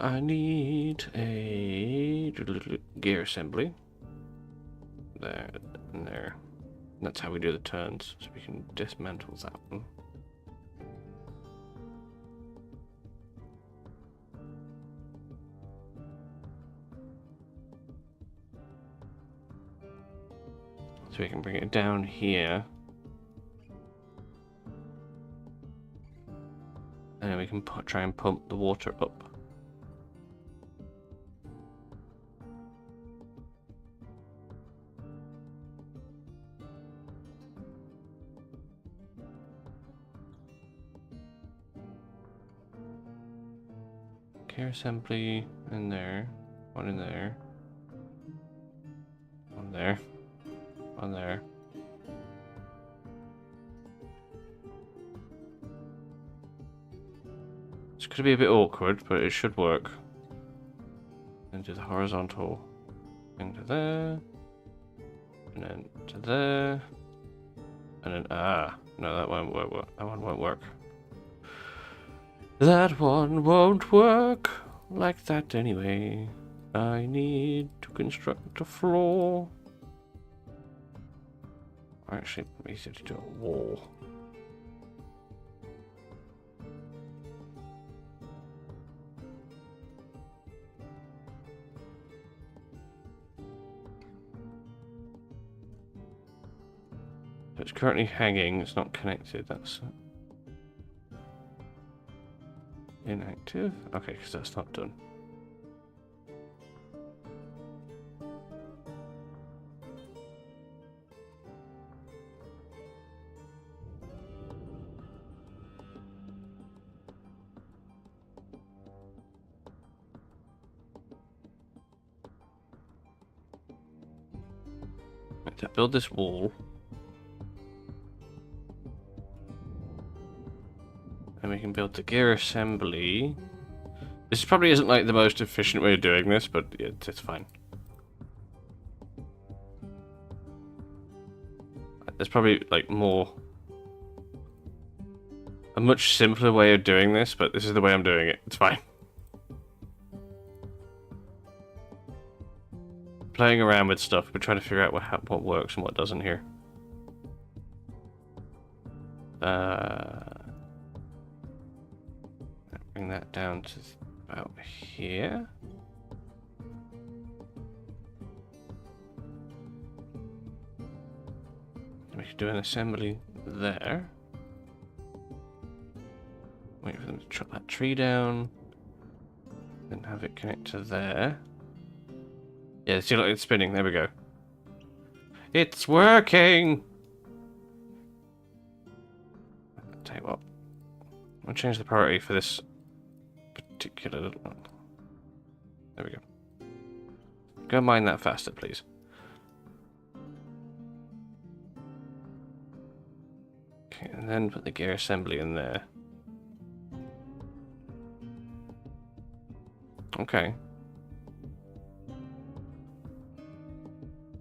I need a gear assembly. There and there. That's how we do the turns, so we can dismantle that one. So we can bring it down here. And then we can try and pump the water up. Gear assembly in there. One in there. One there. One there. It's going to be a bit awkward, but it should work. Into the horizontal thing to there. And then to there. And then, no, that won't work. That one won't work. That one won't work like that anyway. I need to construct a floor. Actually, we need to do a wall. It's currently hanging, it's not connected, that's inactive. Okay, because that's not done. To build this wall, and we can build the gear assembly. This probably isn't like the most efficient way of doing this, but it's fine. There's probably like a much simpler way of doing this, but this is the way I'm doing it. It's fine. Playing around with stuff, but trying to figure out what works and what doesn't here. Bring that down to about here. We could do an assembly there. Wait for them to chop that tree down. Then have it connect to there. Yeah, see, look, it's spinning. There we go. It's working! I'll tell you what. I'll change the priority for this particular little one. There we go. Go mine that faster, please. Okay, and then put the gear assembly in there. Okay.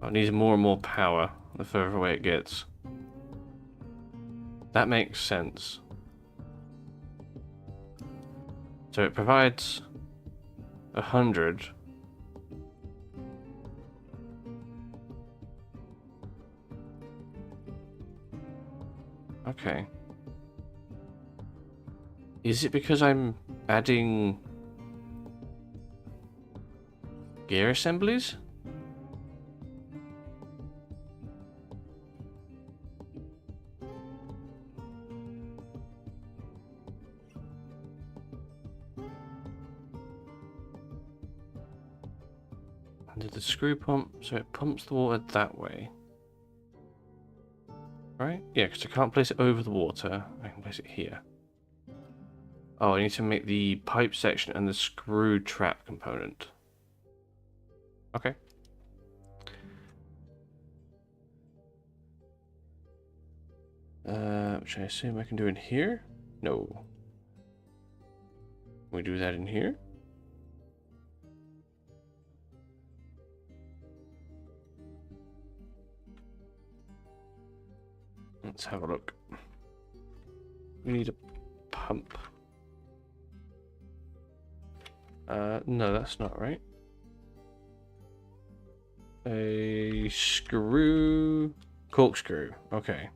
It needs more and more power the further away it gets. That makes sense. So it provides 100. Okay. Is it because I'm adding gear assemblies? Under the screw pump, so it pumps the water that way. Right? Yeah, because I can't place it over the water. I can place it here. Oh, I need to make the pipe section and the screw trap component. Okay. Which I assume I can do in here? No. Can we do that in here? Let's have a look. We need a pump. No, that's not right. A screw... corkscrew. Okay.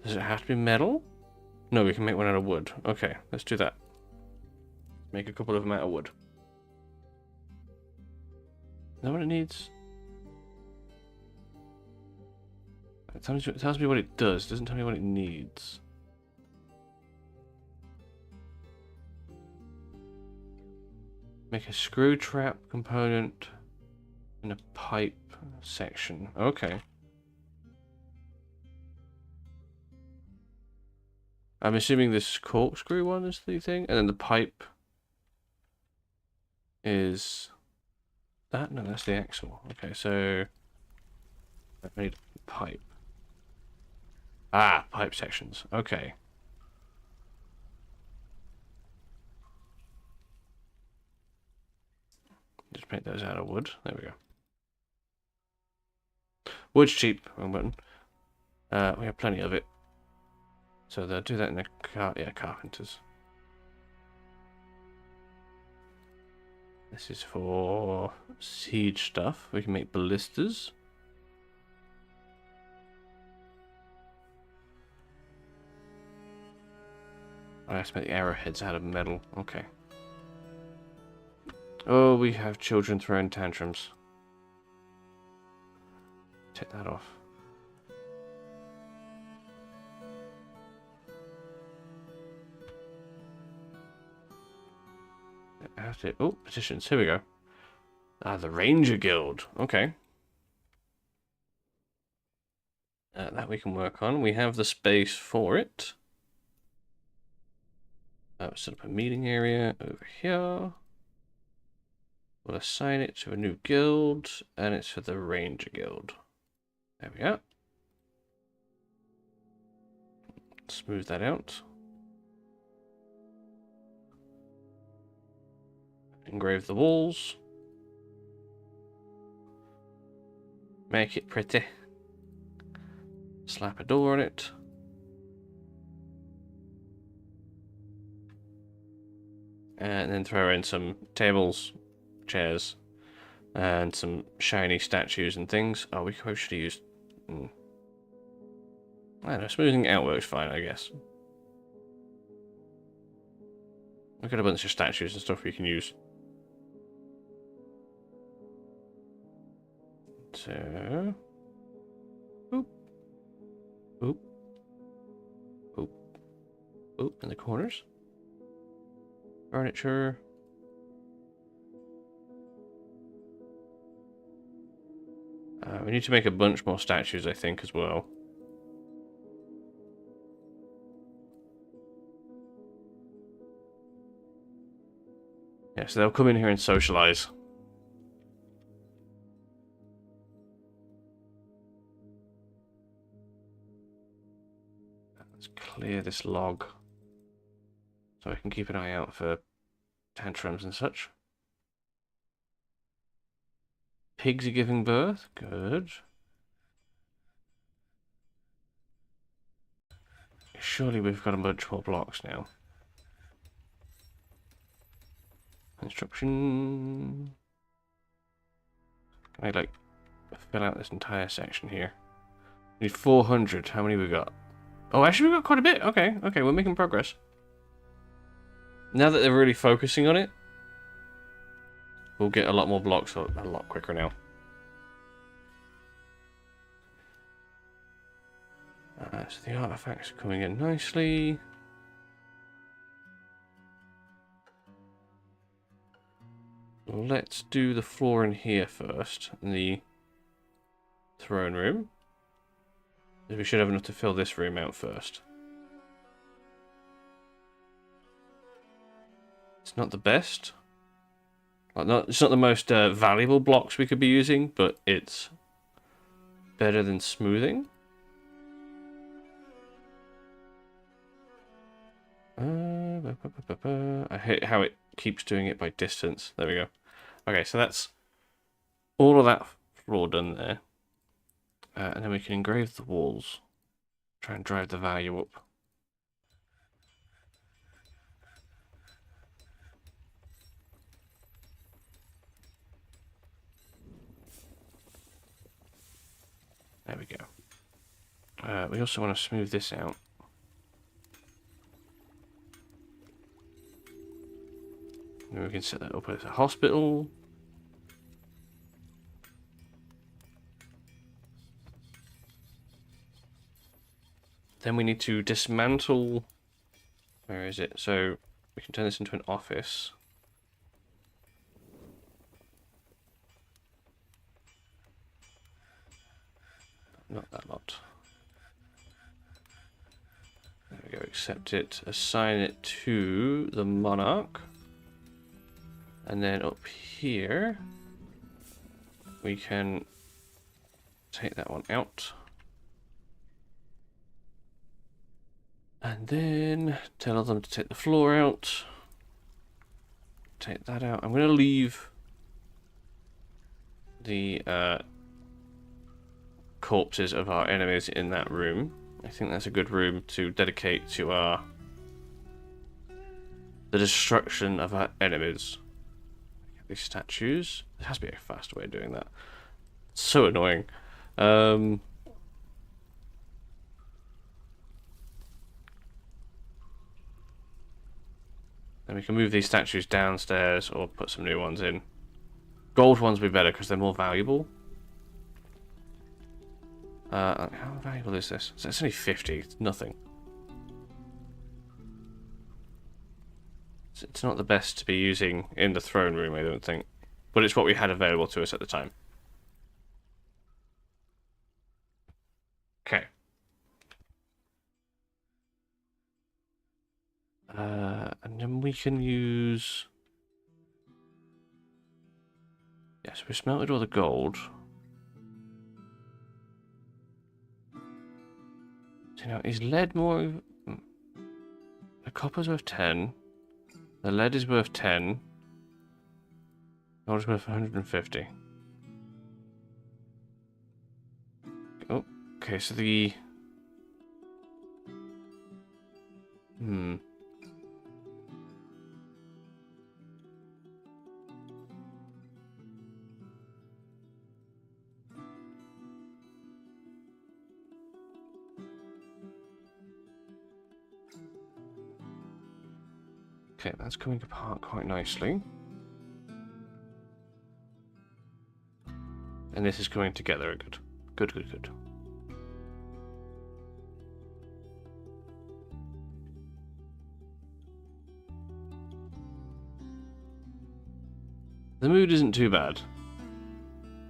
Does it have to be metal? No, we can make one out of wood. Okay, let's do that. Make a couple of them out of wood. Is that what it needs? It tells me what it does. It doesn't tell me what it needs. Make a screw trap component and a pipe section. Okay. I'm assuming this corkscrew one is the thing, and then the pipe is that? No, that's the axle. Okay, so I need a pipe. Ah, pipe sections. Okay. Just make those out of wood. There we go. Wood's cheap. Wrong button. We have plenty of it. So they'll do that in the carpenters. This is for siege stuff. We can make ballistas. I have to make the arrowheads out of metal. Okay. Oh, we have children throwing tantrums. take that off. Oh, petitions. Here we go. Ah, the Ranger Guild. Okay. That we can work on. We have the space for it. Set up a meeting area over here. We'll assign it to a new guild, and it's for the Ranger Guild. There we go. Smooth that out. Engrave the walls. Make it pretty. Slap a door on it. And then throw in some tables, chairs, and some shiny statues and things. Oh, we should have used... I don't know, smoothing it out works fine, I guess. We've got a bunch of statues and stuff we can use. So... Boop. Boop. Boop. Boop in the corners. Furniture. We need to make a bunch more statues, I think, as well. Yeah, so they'll come in here and socialize. Let's clear this log so I can keep an eye out for tantrums and such. Pigs are giving birth. Good. Surely we've got a bunch more blocks now. Construction. Can I, like, fill out this entire section here? We need 400. How many we got? Oh, actually we got quite a bit. Okay, okay, we're making progress. Now that they're really focusing on it, we'll get a lot more blocks a lot quicker now. So the artifacts are coming in nicely. Let's do the floor in here first, in the throne room. We should have enough to fill this room out first. It's not the best. It's not the most valuable blocks we could be using, but it's better than smoothing. I hate how it keeps doing it by distance. There we go. Okay, so that's all of that floor done there. And then we can engrave the walls. Try and drive the value up. There we go. We also want to smooth this out. And we can set that up as a hospital. Then we need to dismantle... Where is it? So we can turn this into an office. Not that lot. There we go, accept it. Assign it to the monarch. And then up here, we can take that one out. And then tell them to take the floor out. Take that out. I'm going to leave the corpses of our enemies in that room. I think that's a good room to dedicate to the destruction of our enemies. These statues. There has to be a faster way of doing that. It's so annoying. And we can move these statues downstairs or put some new ones in. Gold ones will be better because they're more valuable. How valuable is this? So it's only 50. It's nothing. It's not the best to be using in the throne room, I don't think. But it's what we had available to us at the time. Okay. And then we can use... Yes, we smelted all the gold. So now, is lead more... The copper's worth 10. The lead is worth 10. Gold is worth 150. Oh, okay, so the... Okay, that's coming apart quite nicely. And this is coming together good. Good, good, good. The mood isn't too bad.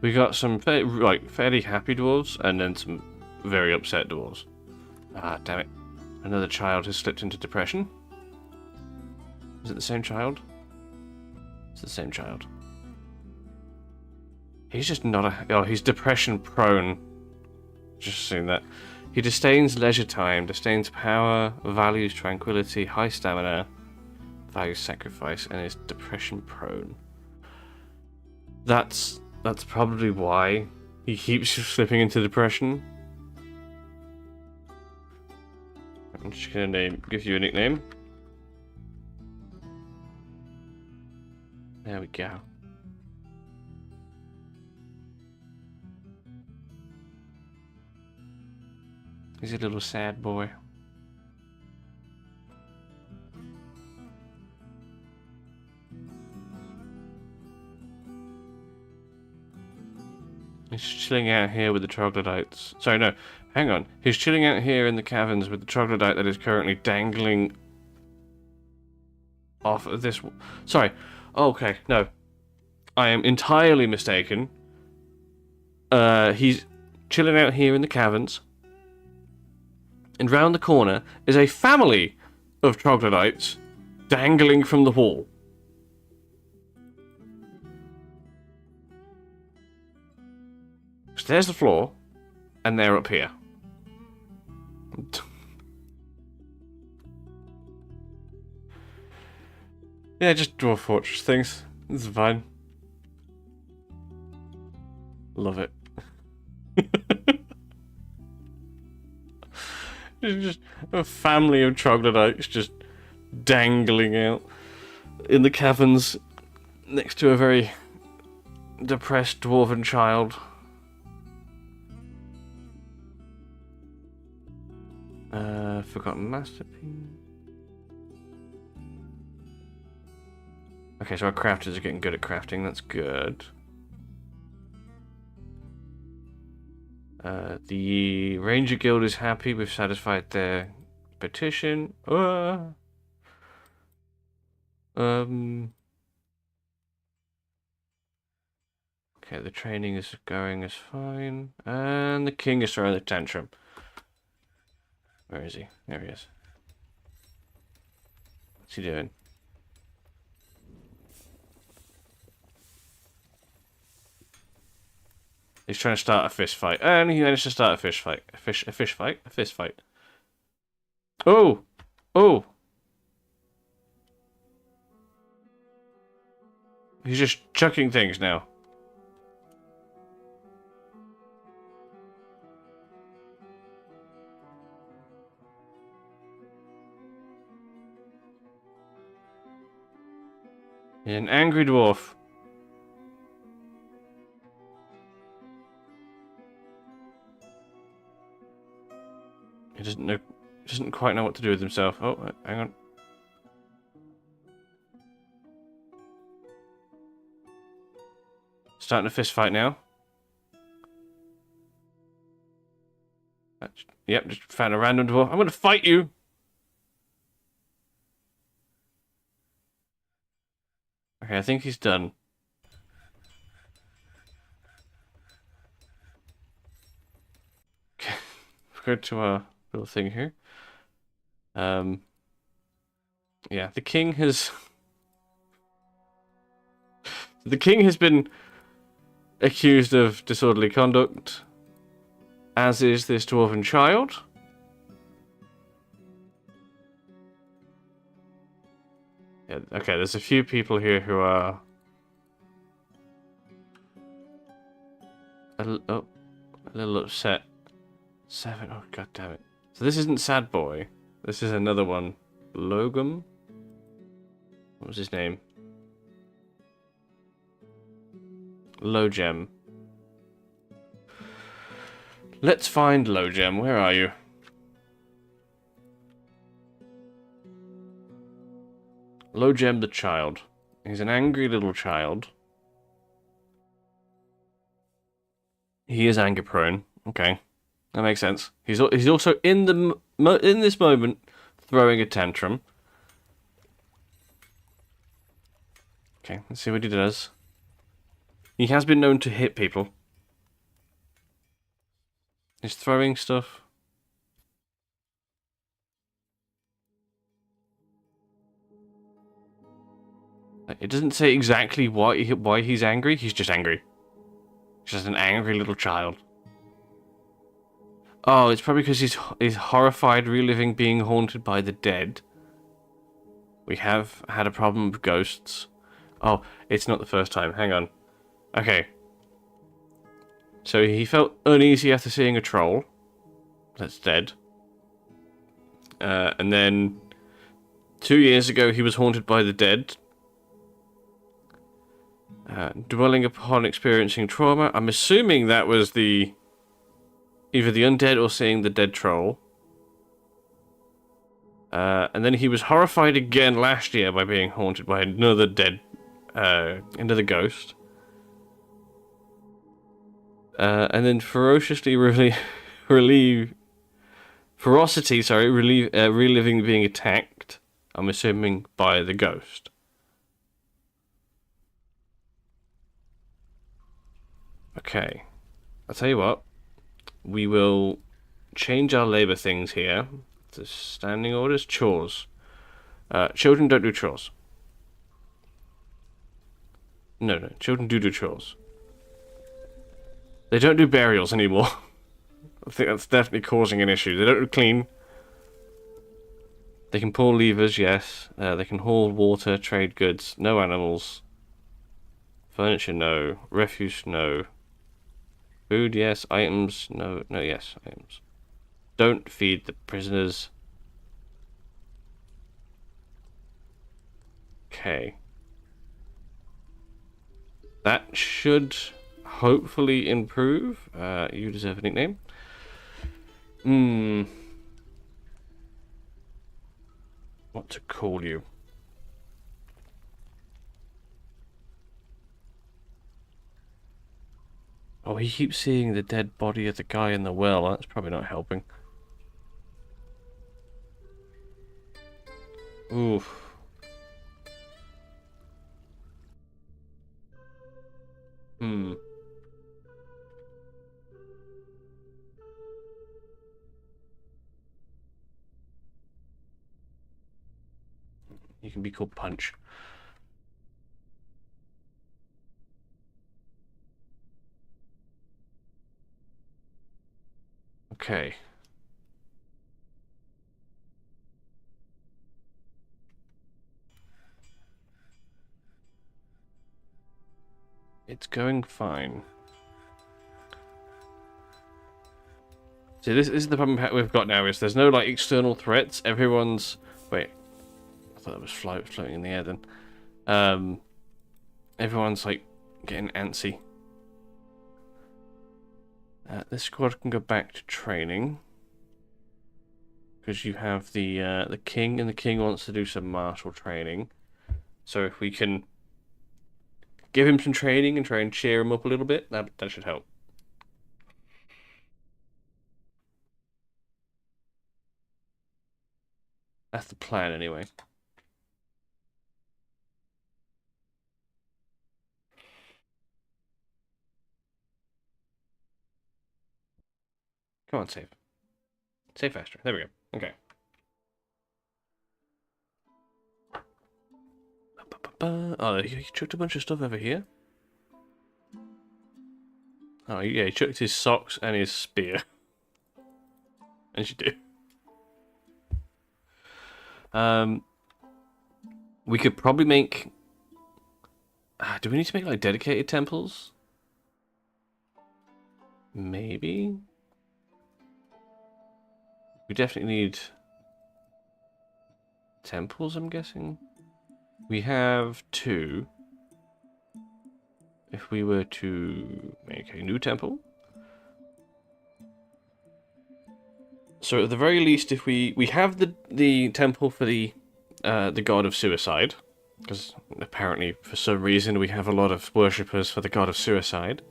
We got some fairly happy dwarves, and then some very upset dwarves. Ah, damn it. Another child has slipped into depression. Is it the same child? It's the same child. He's just not a... Oh, he's depression prone. Just seeing that. He disdains leisure time, disdains power, values tranquility, high stamina, values sacrifice, and is depression prone. That's probably why he keeps slipping into depression. I'm just gonna give you a nickname. There we go. He's a little sad boy. He's chilling out here with the troglodytes. Sorry, no. Hang on. He's chilling out here in the caverns with the troglodyte that is currently dangling off of this... Sorry. Okay, no. I am entirely mistaken. He's chilling out here in the caverns. And round the corner is a family of troglodytes dangling from the wall. So there's the floor, and they're up here. Yeah, just Dwarf Fortress things. This is fine. Love it. Just a family of troglodytes just dangling out in the caverns next to a very depressed dwarven child. Forgotten masterpiece. Okay, so our crafters are getting good at crafting. That's good. The Ranger Guild is happy. We've satisfied their petition. Okay, the training is going as fine. And the king is throwing a tantrum. Where is he? There he is. What's he doing? He's trying to start a fist fight. And he managed to start a fist fight. A fist fight. Oh! Oh! He's just chucking things now. An angry dwarf. He doesn't quite know what to do with himself. Oh, hang on. Starting a fist fight now. Yep, just found a random dwarf. I'm gonna fight you! Okay, I think he's done. Okay, we'll go to our little thing here. Yeah, the king has... The king has been accused of disorderly conduct, as is this dwarven child. Yeah, okay, there's a few people here who are... a little upset. 7, oh god damn it. So this isn't Sad Boy. This is another one. Logum? What was his name? Logem. Let's find Logem. Where are you? Logem the child. He's an angry little child. He is anger prone. Okay, that makes sense. He's also in this moment throwing a tantrum. Okay, let's see what he does. He has been known to hit people. He's throwing stuff. It doesn't say exactly why he's angry. He's just angry. He's just an angry little child. Oh, it's probably because he's horrified reliving being haunted by the dead. We have had a problem with ghosts. Oh, it's not the first time. Hang on. Okay. So he felt uneasy after seeing a troll. That's dead. And then 2 years ago he was haunted by the dead. Dwelling upon experiencing trauma. I'm assuming that was either the undead or seeing the dead troll. And then he was horrified again last year by being haunted by another another ghost. And then reliving being attacked. I'm assuming by the ghost. Okay, I'll tell you what. We will change our labor things here to standing orders. Chores. Children don't do chores. No, children do chores. They don't do burials anymore. I think that's definitely causing an issue. They don't clean. They can pull levers, yes. They can haul water, trade goods. No animals. Furniture, no. Refuse, no. Food, yes. Items, no. No, yes. Items. Don't feed the prisoners. Okay. That should hopefully improve. You deserve a nickname. What to call you? Oh, he keeps seeing the dead body of the guy in the well. That's probably not helping. Oof. You can be called Punch. Okay. It's going fine. See, this is the problem we've got now, is there's no, like, external threats. Everyone's... Wait. I thought that was floating in the air then. Everyone's, like, getting antsy. This squad can go back to training. Because you have the king, and the king wants to do some martial training. So if we can give him some training and try and cheer him up a little bit, that should help. That's the plan, anyway. Come on, save. Save faster. There we go. Okay. Oh, he chucked a bunch of stuff over here. Oh, yeah, he chucked his socks and his spear. As you do. We could probably make... do we need to make, like, dedicated temples? Maybe? We definitely need... temples, I'm guessing? We have 2. If we were to make a new temple... So at the very least, if we have the temple for the god of suicide, because apparently for some reason we have a lot of worshippers for the god of suicide.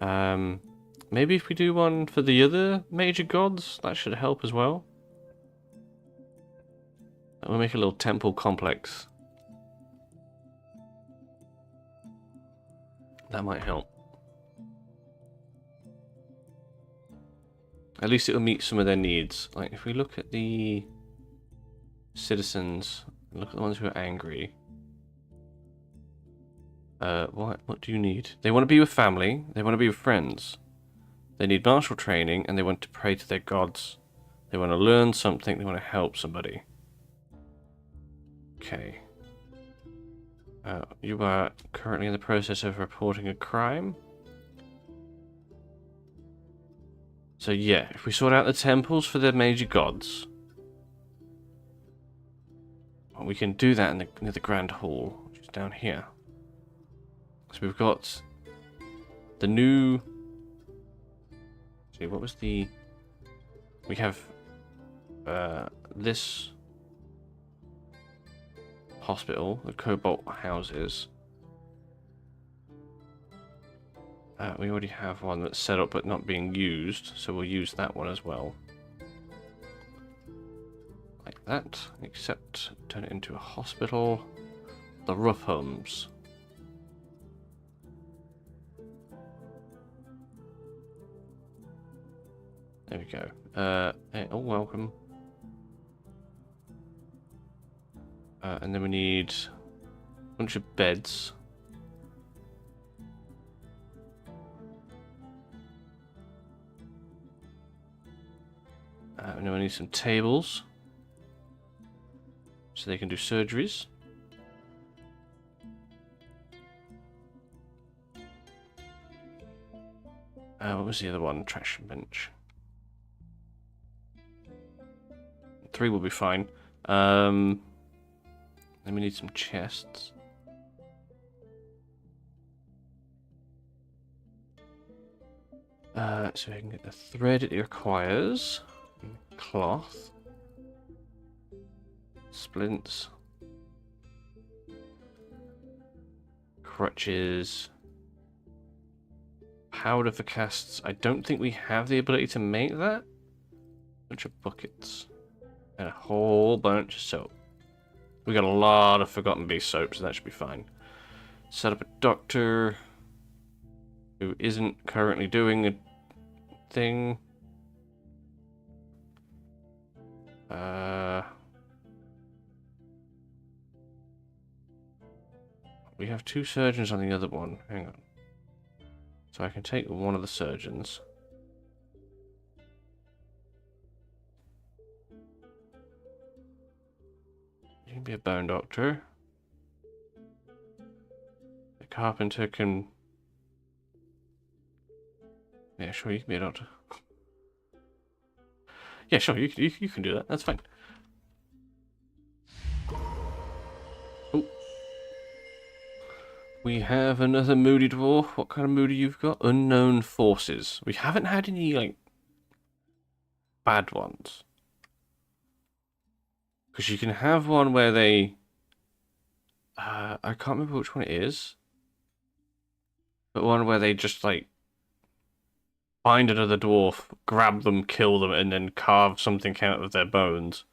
Maybe if we do one for the other major gods, that should help as well. We'll make a little temple complex. That might help. At least it'll meet some of their needs. Like, if we look at the citizens, look at the ones who are angry. What do you need? They want to be with family, they want to be with friends. They need martial training, and they want to pray to their gods. They want to learn something, they want to help somebody. Okay. You are currently in the process of reporting a crime. So yeah, if we sort out the temples for the major gods, well, we can do that near the Grand Hall, which is down here. So we've got the new... See, what was the... We have this hospital, the Cobalt houses. We already have one that's set up but not being used, so we'll use that one as well. Like that, except turn it into a hospital. The rough homes. There we go. Hey, oh, welcome. And then we need a bunch of beds. And then we need some tables, so they can do surgeries. What was the other one? Trash bench. 3 will be fine. Then we need some chests. So we can get the thread it requires. Cloth. Splints. Crutches. Powder for casts. I don't think we have the ability to make that. Bunch of buckets. And a whole bunch of soap. We got a lot of Forgotten Beast soap, so that should be fine. Set up a doctor who isn't currently doing a thing. We have 2 surgeons on the other one. Hang on. So I can take one of the surgeons. You can be a bone doctor. The carpenter can... Yeah, sure, you can be a doctor. Yeah, sure, you can do that. That's fine. Oh. We have another moody dwarf. What kind of moody you've got? Unknown forces. We haven't had any, like, bad ones. Because you can have one where they... I can't remember which one it is. But one where they just, like, find another dwarf, grab them, kill them, and then carve something out of their bones.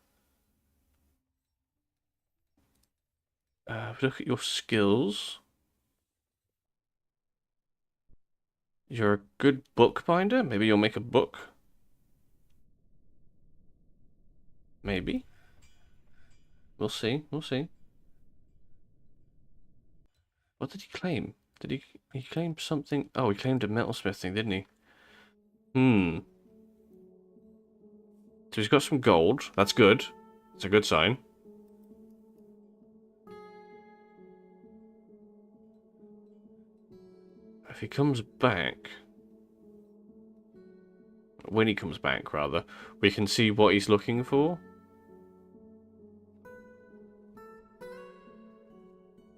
Look at your skills. You're a good bookbinder? Maybe you'll make a book? Maybe. We'll see. We'll see. What did he claim? Did he claim something? Oh, he claimed a metalsmith thing, didn't he? Hmm. So he's got some gold. That's good. It's a good sign. If he comes back... When he comes back, rather, we can see what he's looking for.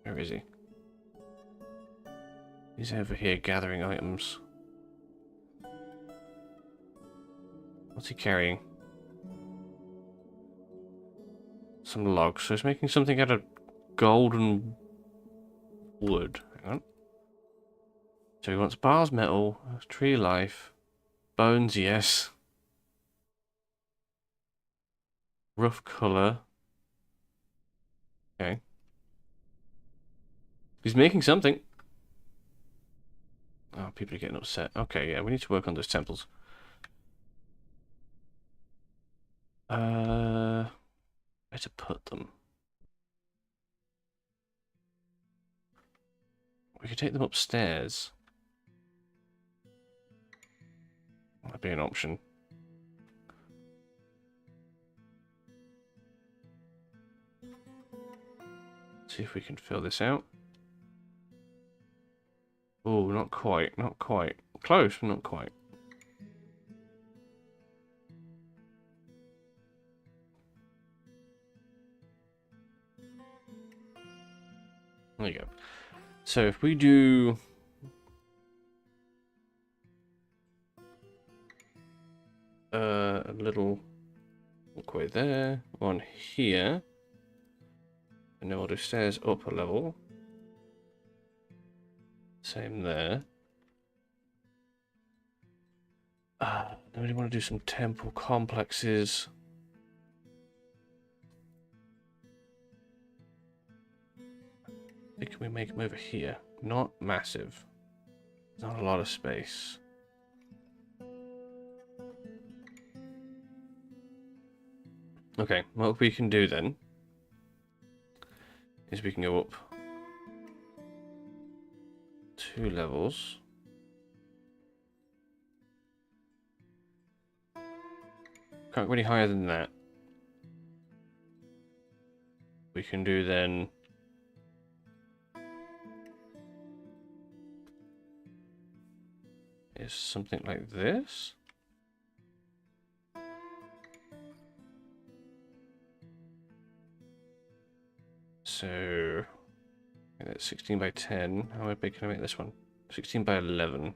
Where is he? He's over here gathering items. What's he carrying? Some logs. So he's making something out of gold and wood. Hang on. So he wants bars, metal, tree life, bones, yes. Rough colour. Okay. He's making something. Oh, people are getting upset. Okay, yeah, we need to work on those temples. Where to put them? We could take them upstairs. That'd be an option. See if we can fill this out. Oh, not quite, not quite. Close, but not quite. There you go. So if we do... a little walkway there, one here, and then we'll do stairs up a level. Same there. Then we want to do some temple complexes. Can we make them over here? Not massive. Not a lot of space. Okay, what we can do then is we can go up 2 levels. Can't go any higher than that. We can do then is something like this. So that's 16 by 10. How big can I make this one? 16 by 11.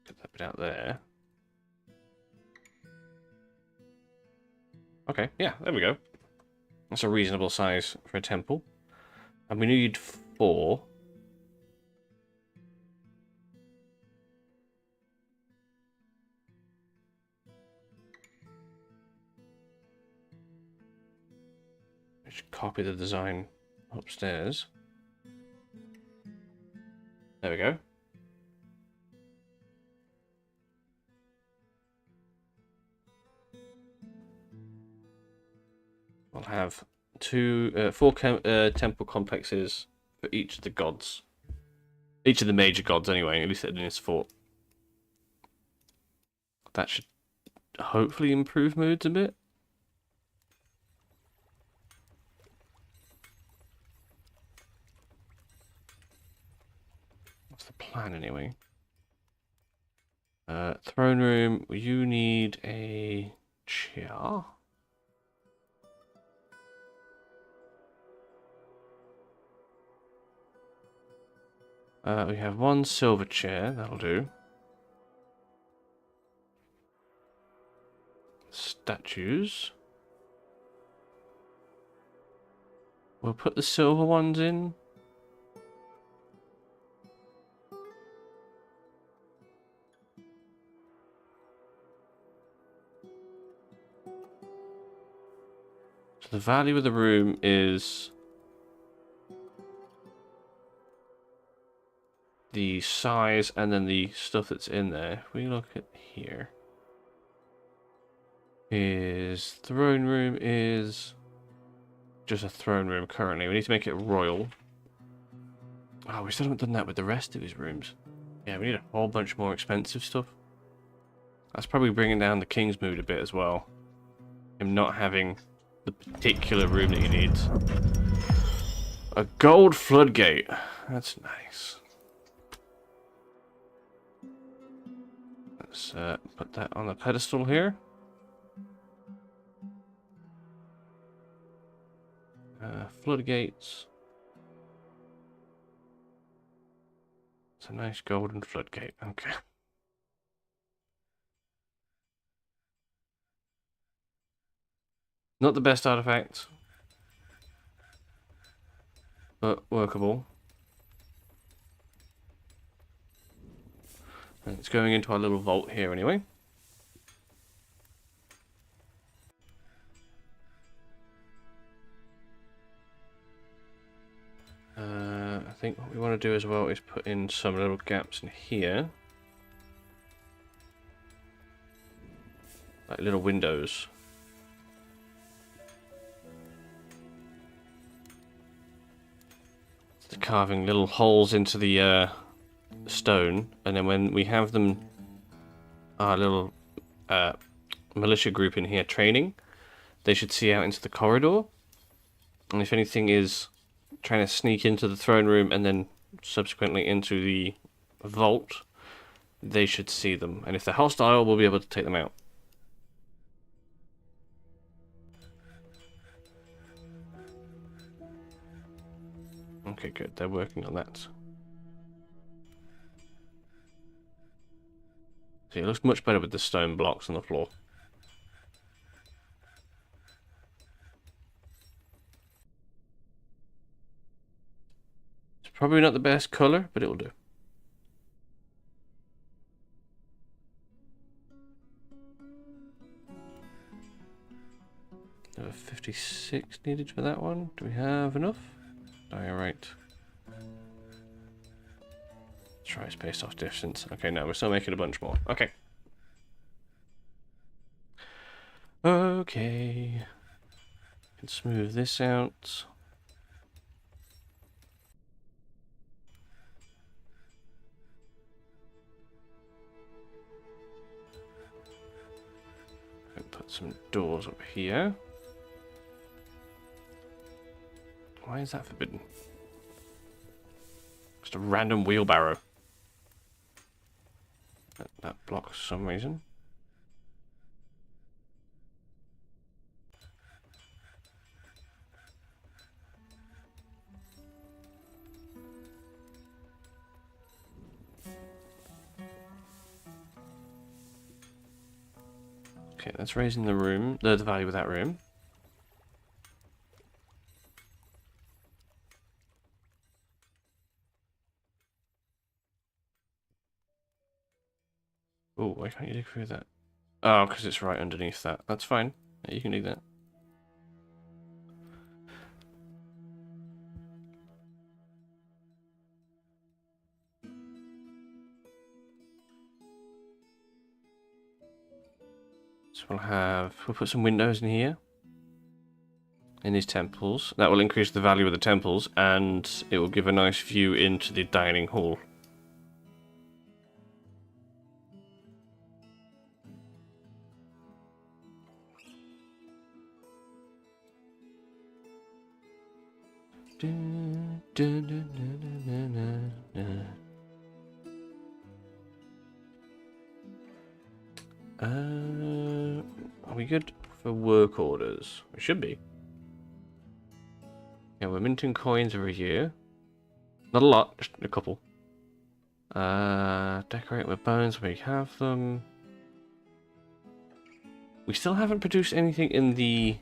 Get that bit out there. Okay, yeah, there we go. That's a reasonable size for a temple. And we need 4. I should copy the design upstairs. There we go. We'll have 4 temple complexes for each of the gods. Each of the major gods, anyway, at least in this fort. That should hopefully improve moods a bit. That's the plan, anyway. Throne room, you need a chair. We have 1 silver chair, that'll do. Statues. We'll put the silver ones in. So the value of the room is the size and then the stuff that's in there. If we look at here, his throne room is just a throne room currently. We need to make it royal. Oh, we still haven't done that with the rest of his rooms. Yeah, we need a whole bunch more expensive stuff. That's probably bringing down the king's mood a bit as well. Him not having the particular room that he needs. A gold floodgate. That's nice. Let's put that on the pedestal here. Floodgates. It's a nice golden floodgate. Okay. Not the best artifact, but workable. And it's going into our little vault here anyway. I think what we want to do as well is put in some little gaps in here. Like little windows. So carving little holes into the stone, and then when we have them, our little militia group in here training, they should see out into the corridor. And if anything is trying to sneak into the throne room and then subsequently into the vault, they should see them. And if they're hostile, we'll be able to take them out. Okay, good. They're working on that. See, it looks much better with the stone blocks on the floor. It's probably not the best color, but it'll do. There were 56 needed for that one. Do we have enough? Diorite. Try space off distance. Okay, no, we're still making a bunch more. Okay. Okay. Can smooth this out. And put some doors up here. Why is that forbidden? Just a random wheelbarrow. That blocks for some reason. Okay, that's raising the room, the value of that room. Oh, why can't you dig through that? Oh, because it's right underneath that. That's fine. Yeah, you can dig that. So we'll put some windows in here. In these temples. That will increase the value of the temples, and it will give a nice view into the dining hall. Are we good for work orders? We should be. Yeah, we're minting coins every year. Not a lot, just a couple. Decorate with bones where we have them. We still haven't produced anything in the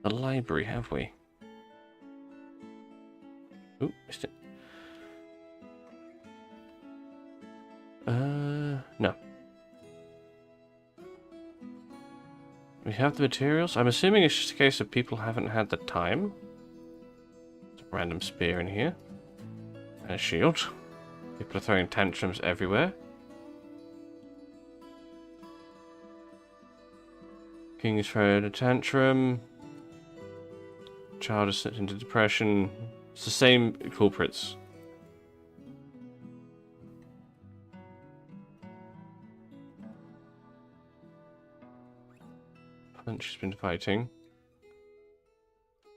library, have we? Ooh, missed it. No. We have the materials. I'm assuming it's just a case of people haven't had the time. There's a random spear in here. And a shield. People are throwing tantrums everywhere. King is throwing a tantrum. Child is slipped into depression. It's the same culprits. Punch has been fighting.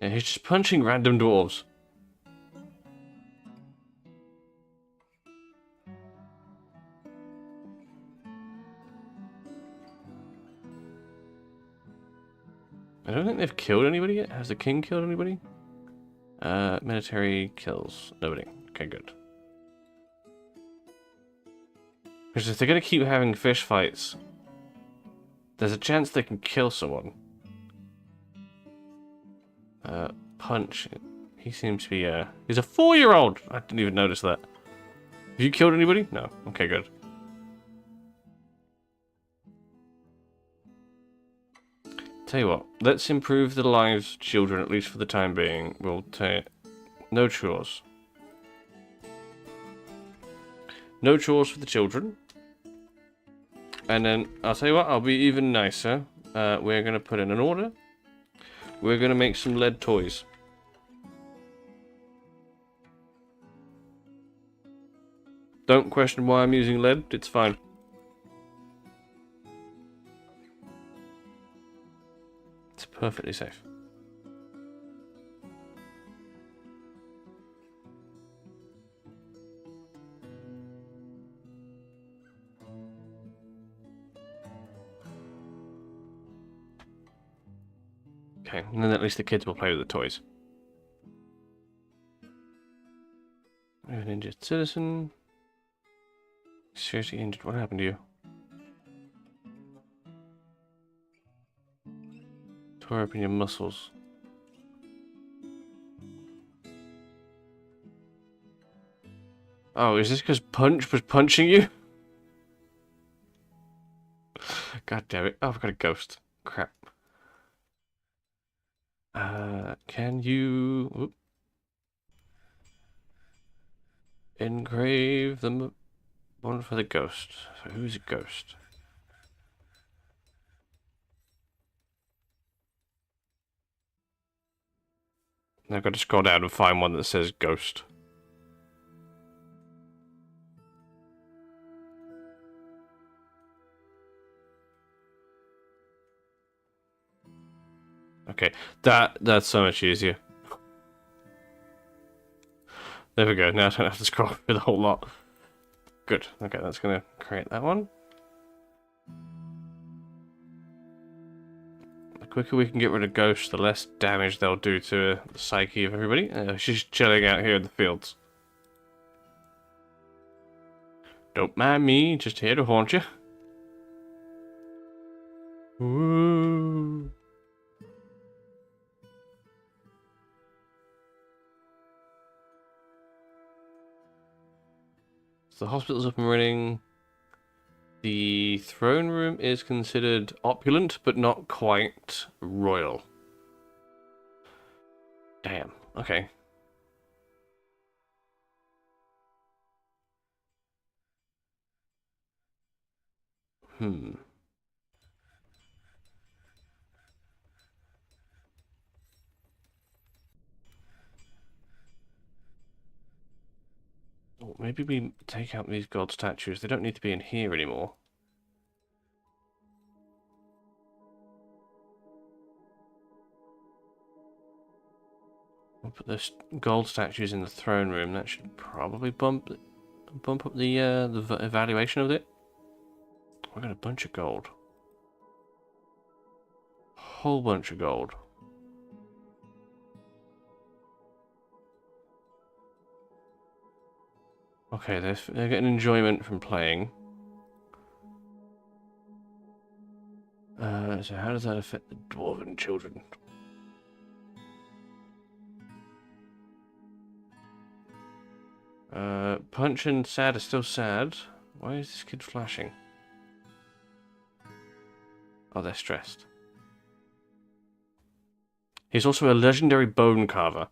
Yeah, he's just punching random dwarves. I don't think they've killed anybody yet. Has the king killed anybody? Military kills nobody. Okay, good. Because if they're going to keep having fish fights, there's a chance they can kill someone. Punch. He seems to be, he's a 4-year-old! I didn't even notice that. Have you killed anybody? No. Okay, good. Tell you what, let's improve the lives of children, at least for the time being. We'll take no chores. No chores for the children. And then, I'll tell you what, I'll be even nicer. We're going to put in an order. We're going to make some lead toys. Don't question why I'm using lead, it's fine. It's perfectly safe. Okay, and then at least the kids will play with the toys. We have an injured citizen. Seriously injured, what happened to you? Tore open your muscles. Oh, is this because Punch was punching you? God damn it. Oh, I've got a ghost. Crap. Can you... Whoop. Engrave the one for the ghost. So who's a ghost? I've got to scroll down and find one that says ghost. Okay, that's so much easier. There we go, now I don't have to scroll through the whole lot. Good, okay, that's gonna create that one. The quicker we can get rid of ghosts, the less damage they'll do to the psyche of everybody. She's chilling out here in the fields. Don't mind me, just here to haunt you. Woo. So the hospital's up and running. The throne room is considered opulent, but not quite royal. Damn, okay. Oh, maybe we take out these gold statues. They don't need to be in here anymore. We'll put those gold statues in the throne room. That should probably bump up the evaluation of it. We got a bunch of gold. Whole bunch of gold. Okay, they're getting enjoyment from playing. So how does that affect the dwarven children? Punch and Sad are still sad. Why is this kid flashing? Oh, they're stressed. He's also a legendary bone carver.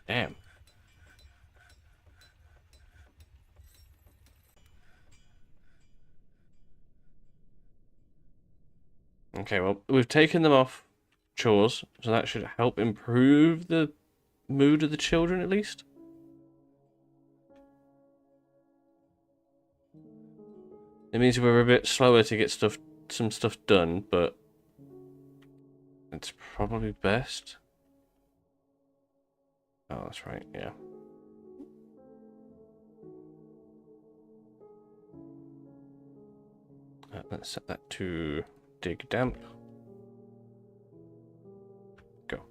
Damn. Okay, well, we've taken them off chores, so that should help improve the mood of the children, at least. It means we're a bit slower to get some stuff done, but it's probably best. Oh, that's right, yeah. Let's set that to dig damp. Go.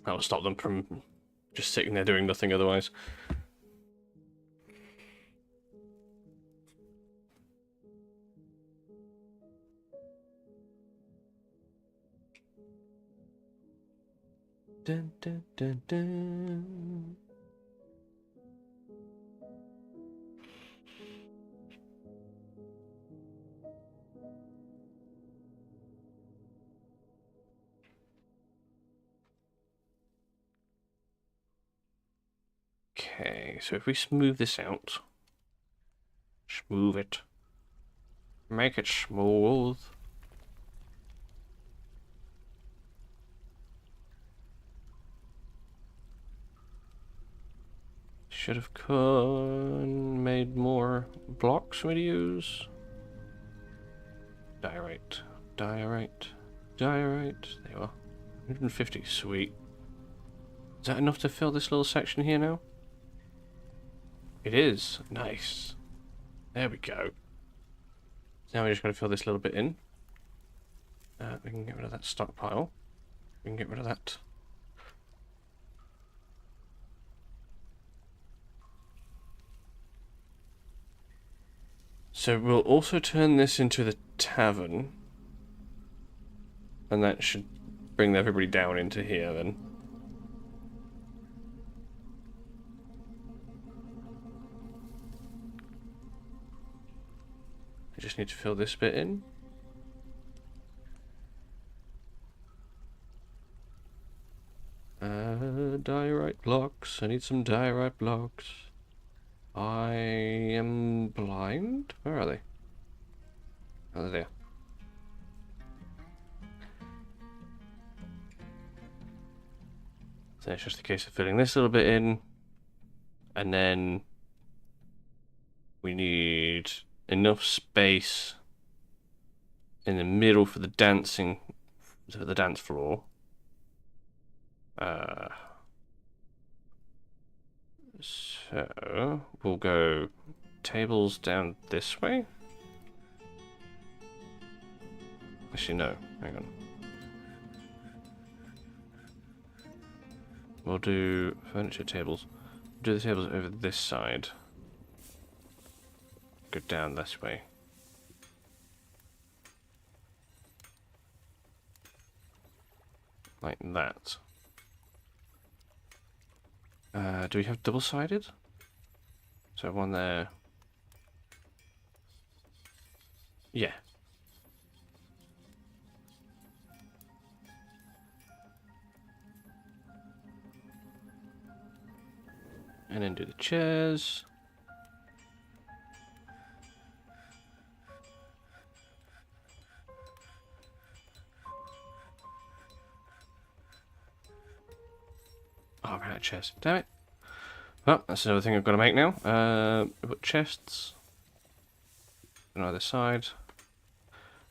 That'll stop them from just sitting there doing nothing otherwise. Dun, dun, dun, dun. Okay, so if we smooth this out, smooth it, make it smooth. Should have made more blocks for me to use. Diorite, diorite, diorite. There you are. 150, sweet. Is that enough to fill this little section here now? It is. Nice. There we go. Now we just got to fill this little bit in. We can get rid of that stockpile. We can get rid of that. So we'll also turn this into the tavern. And that should bring everybody down into here then. I just need to fill this bit in. Diorite blocks. I need some diorite blocks. I am blind. Where are they? Oh, they're there. So it's just a case of filling this little bit in. And then we need enough space in the middle for the dancing, for the dance floor. So we'll go tables down this way. Actually, no. Hang on. We'll do furniture tables. Do the tables over this side. Go down this way. Like that. Do we have double-sided? So one there. Yeah. And then do the chairs. Oh, I ran out of chairs. Damn it. Well, that's another thing I've got to make now. We've got chests on either side.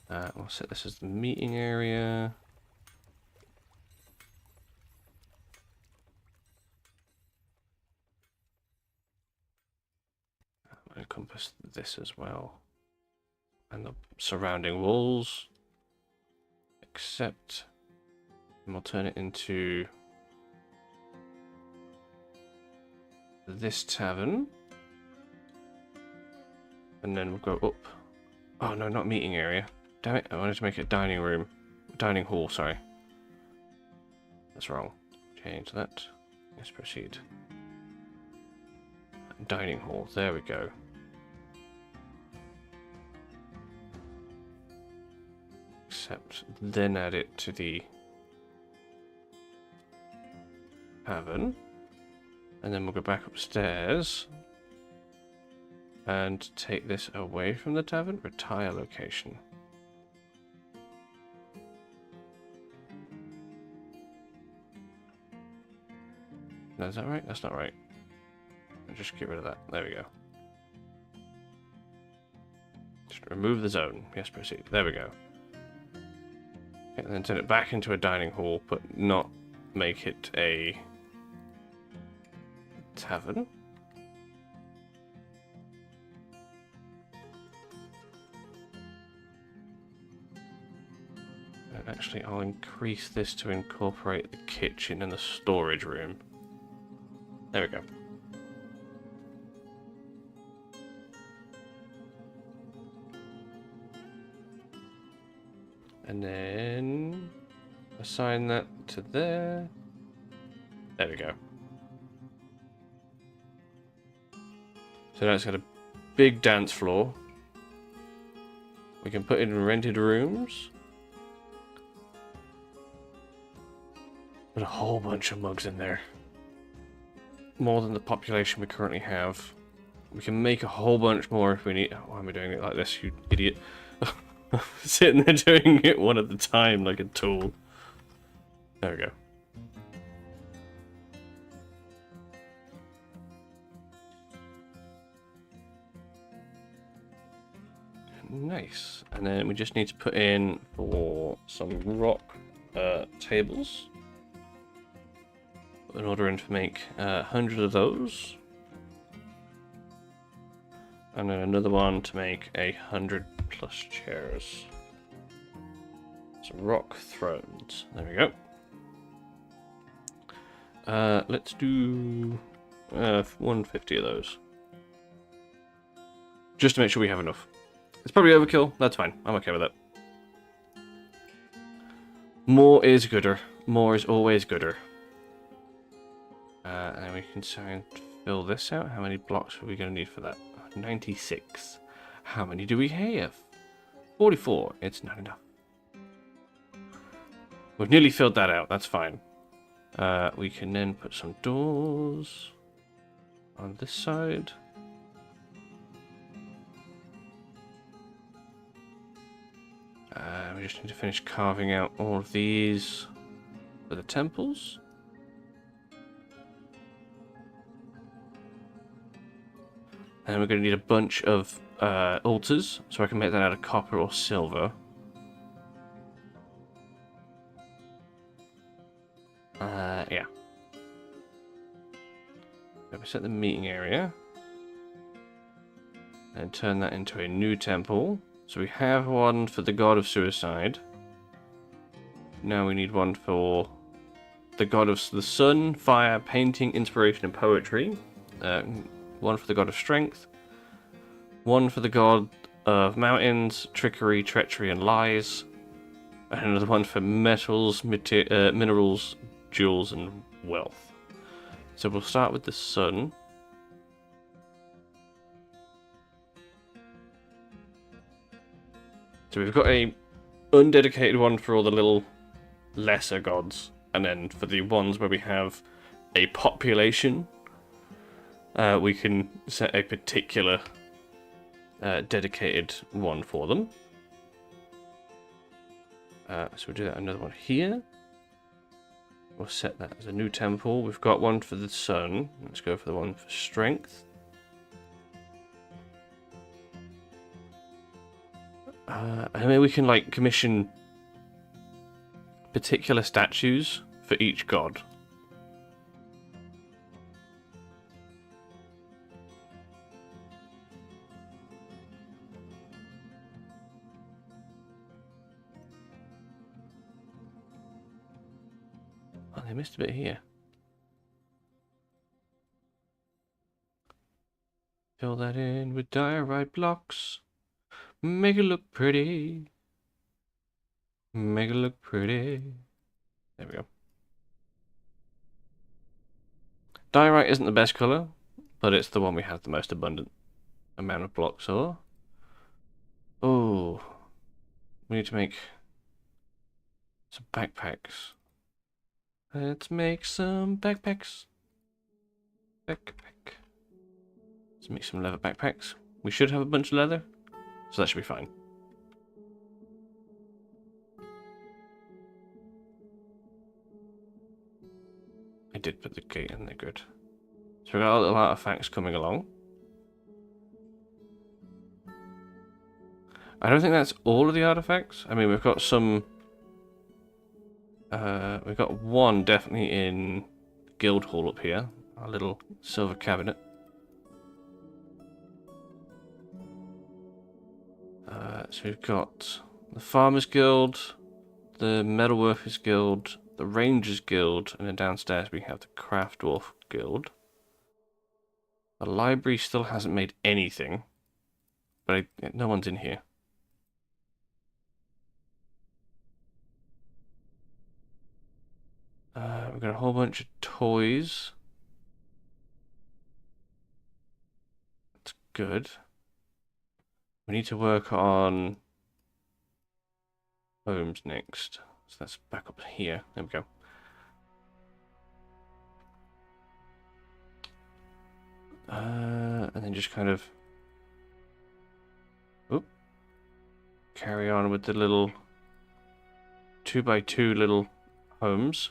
We'll set this as the meeting area. I'll encompass this as well. And the surrounding walls. Except, and we'll turn it into this tavern. And then we'll go up. Oh no, not meeting area. Damn it, I wanted to make it dining room. Dining hall, sorry. That's wrong. Change that. Let's proceed. Dining hall. There we go. Except then add it to the tavern. And then we'll go back upstairs and take this away from the tavern. Retire location. No, is that right? That's not right. I'll just get rid of that. There we go. Just remove the zone. Yes, proceed. There we go. Okay, and then turn it back into a dining hall, but not make it a tavern. And actually, I'll increase this to incorporate the kitchen and the storage room. There we go. And then assign that to there. There we go. So now it's got a big dance floor. We can put in rented rooms. Put a whole bunch of mugs in there. More than the population we currently have. We can make a whole bunch more if we need. Oh, why am I doing it like this, you idiot? Sitting there doing it one at a time like a tool. There we go. Nice. And then we just need to put in for some rock tables. Put an order in to make 100 of those. And then another one to make 100 plus chairs. Some rock thrones. There we go. Let's do 150 of those. Just to make sure we have enough. It's probably overkill. That's fine. I'm okay with it. More is gooder. More is always gooder. And then we can try and fill this out. How many blocks are we going to need for that? 96. How many do we have? 44. It's not enough. We've nearly filled that out. That's fine. We can then put some doors on this side. We just need to finish carving out all of these for the temples. And we're going to need a bunch of altars, so I can make that out of copper or silver. Yeah. So we set the meeting area. And turn that into a new temple. So we have one for the god of suicide. Now we need one for the god of the sun, fire, painting, inspiration, and poetry. One for the god of strength. One for the god of mountains, trickery, treachery, and lies. And another one for metals, minerals, jewels, and wealth. So we'll start with the sun. So we've got a undedicated one for all the little lesser gods, and then for the ones where we have a population, we can set a particular dedicated one for them. So we'll do that another one here. We'll set that as a new temple. We've got one for the sun. Let's go for the one for strength. And then we can like commission particular statues for each god. Oh, they missed a bit here. Fill that in with diorite blocks. Make it look pretty. Make it look pretty. There we go. Diorite isn't the best colour, but it's the one we have the most abundant amount of blocks of. Oh, we need to make some backpacks. Let's make some backpacks. Backpack. Let's make some leather backpacks. We should have a bunch of leather, so that should be fine. I did put the gate in there, good. So we've got a little artifacts coming along. I don't think that's all of the artifacts. I mean, we've got some... we've got one definitely in the guild hall up here. Our little silver cabinet. So we've got the Farmers Guild, the Metalworkers Guild, the Rangers Guild, and then downstairs we have the Craft Dwarf Guild. The library still hasn't made anything, but no one's in here. We've got a whole bunch of toys. That's good. We need to work on homes next. So that's back up here. There we go. And then just kind of carry on with the little 2x2 little homes.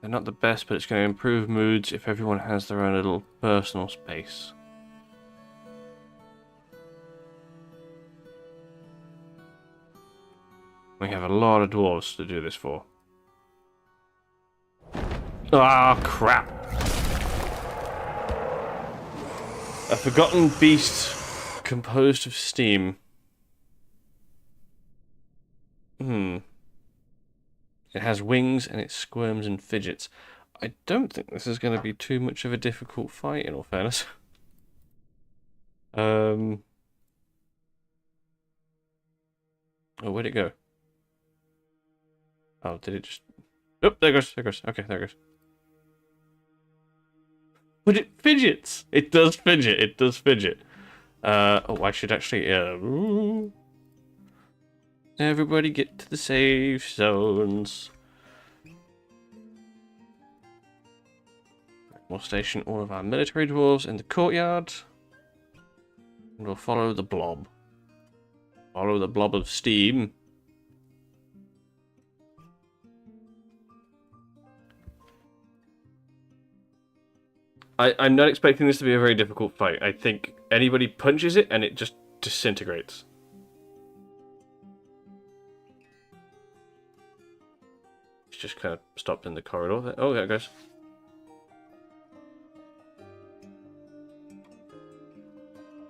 They're not the best, but it's going to improve moods if everyone has their own little personal space. We have a lot of dwarves to do this for. Ah, crap! A forgotten beast composed of steam. It has wings and it squirms and fidgets. I don't think this is going to be too much of a difficult fight, in all fairness. Oh, where'd it go? Oh, did it just... Oh, there it goes, there it goes. Okay, there it goes. But it fidgets! It does fidget, it does fidget. Oh, I should actually... Everybody get to the safe zones. We'll station all of our military dwarves in the courtyard. And we'll follow the blob. Follow the blob of steam. I'm not expecting this to be a very difficult fight. I think anybody punches it and it just disintegrates. It's just kind of stopped in the corridor. Oh, there it goes.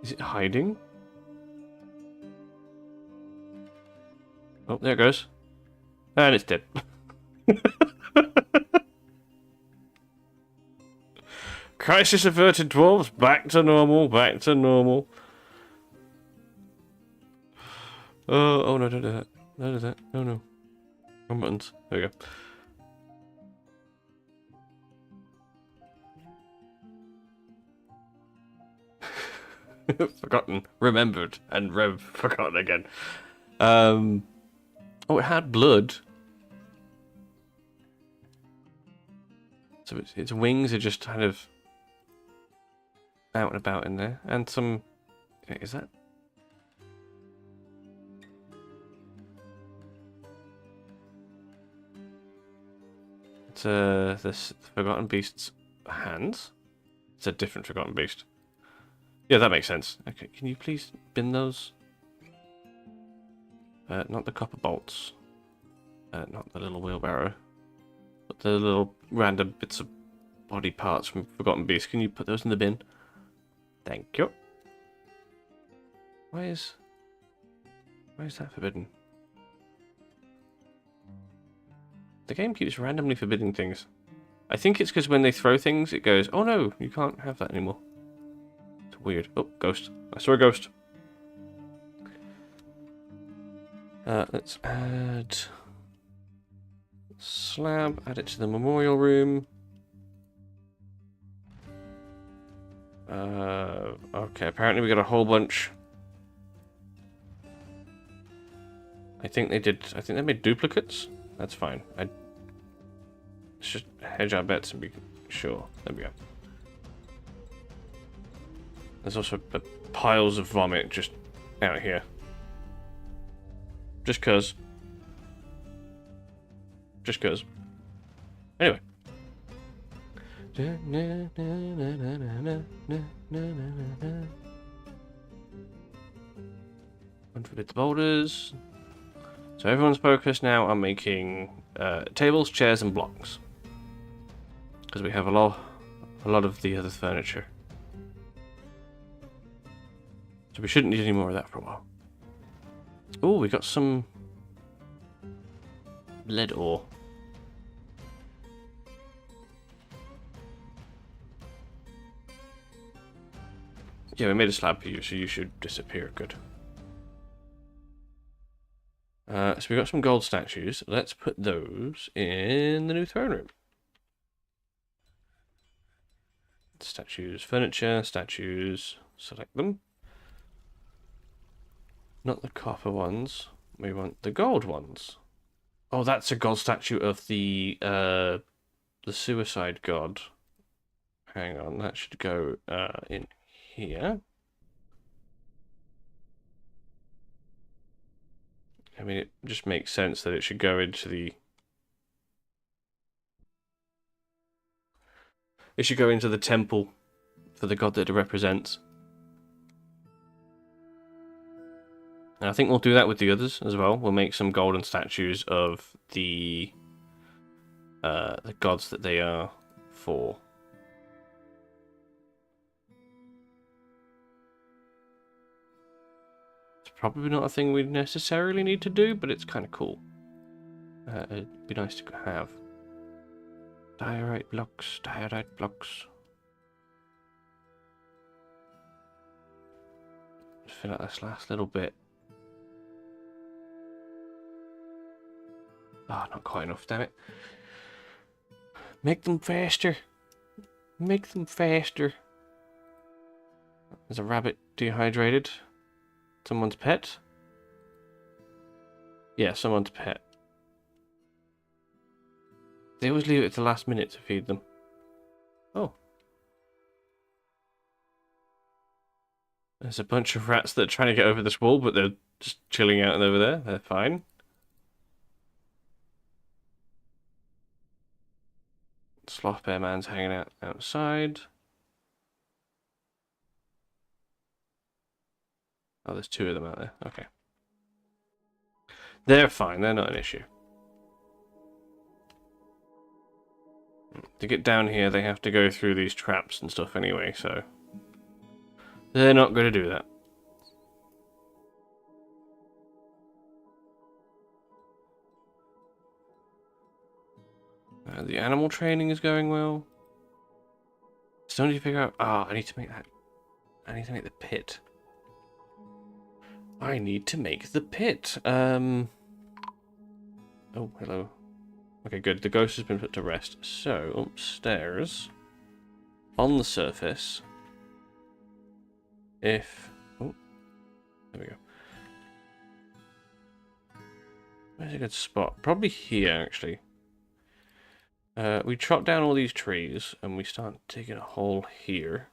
Is it hiding? Oh, there it goes. And it's dead. Crisis averted, dwarves. Back to normal. Back to normal. Oh no, don't do that. Don't do that. No, no. Wrong buttons. There we go. Forgotten. Remembered. And forgotten again. Oh, it had blood. So its wings are just kind of out and about in there. And some... Is that... It's this Forgotten Beast's hands. It's a different Forgotten Beast. Yeah, that makes sense. Okay, can you please bin those? Not the copper bolts. Not the little wheelbarrow. But the little random bits of body parts from Forgotten Beast. Can you put those in the bin? Thank you. Why is that forbidden? The game keeps randomly forbidding things. I think it's because when they throw things, it goes, oh no, you can't have that anymore. It's weird. Oh, ghost. I saw a ghost. Let's add slab, add it to the memorial room. Okay, apparently we got a whole bunch. I think they made duplicates. That's fine. Let's just hedge our bets and be sure. There we go. There's also piles of vomit just out here. Just cause. Just cause. Anyway. Unforbid the boulders. So everyone's focused now on making tables, chairs, and blocks. Because we have a lot of the other furniture. So we shouldn't need any more of that for a while. Oh, we got some lead ore. Yeah, we made a slab for you, so you should disappear. Good. So we got some gold statues. Let's put those in the new throne room. Statues, furniture, statues. Select them. Not the copper ones. We want the gold ones. Oh, that's a gold statue of the suicide god. Hang on, that should go in here. I mean, it just makes sense that it should go into the... It should go into the temple for the god that it represents. And I think we'll do that with the others as well. We'll make some golden statues of the gods that they are for. It's probably not a thing we necessarily need to do, but it's kind of cool. It'd be nice to have. Diorite blocks, diorite blocks. Just fill out this last little bit. Ah, oh, not quite enough, damn it. Make them faster. Make them faster. There's a rabbit dehydrated. Someone's pet? Yeah, someone's pet. They always leave it to the last minute to feed them. Oh. There's a bunch of rats that are trying to get over this wall, but they're just chilling out over there. They're fine. Sloth Bear Man's hanging out outside. Oh, there's two of them out there. Okay. They're fine. They're not an issue. To get down here, they have to go through these traps and stuff anyway, so... They're not going to do that. The animal training is going well. Still need to figure out... Ah, I need to make that... I need to make the pit. I need to make the pit. Oh, hello. Okay, good. The ghost has been put to rest. So, upstairs, on the surface, if... Oh, there we go. Where's a good spot? Probably here, actually. We chop down all these trees, and we start digging a hole here.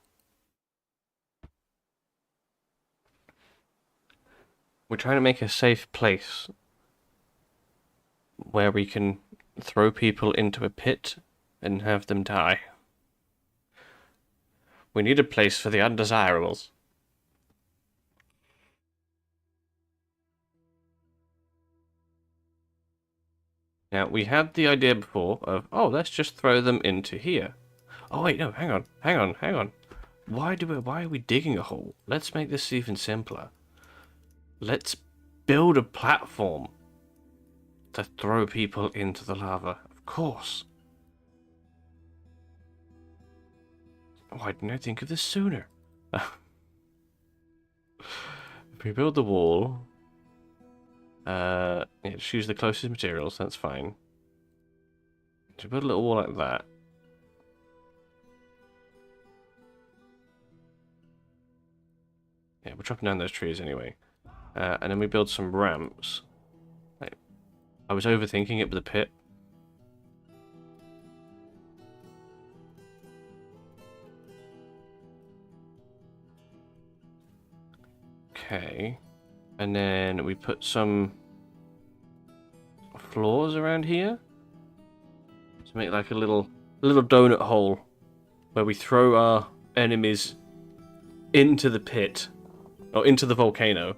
We're trying to make a safe place where we can throw people into a pit and have them die. We need a place for the undesirables. Now, we had the idea before of, oh, let's just throw them into here. Oh, wait, no, hang on. Why are we digging a hole? Let's make this even simpler. Let's build a platform to throw people into the lava. Of course. Why didn't I think of this sooner? If we build the wall, Yeah, just use the closest materials, that's fine. So put a little wall like that. Yeah, we're chopping down those trees anyway. And then we build some ramps. Like, I was overthinking it with the pit. Okay. And then we put some floors around here. To make like a little donut hole where we throw our enemies into the pit. Or into the volcano.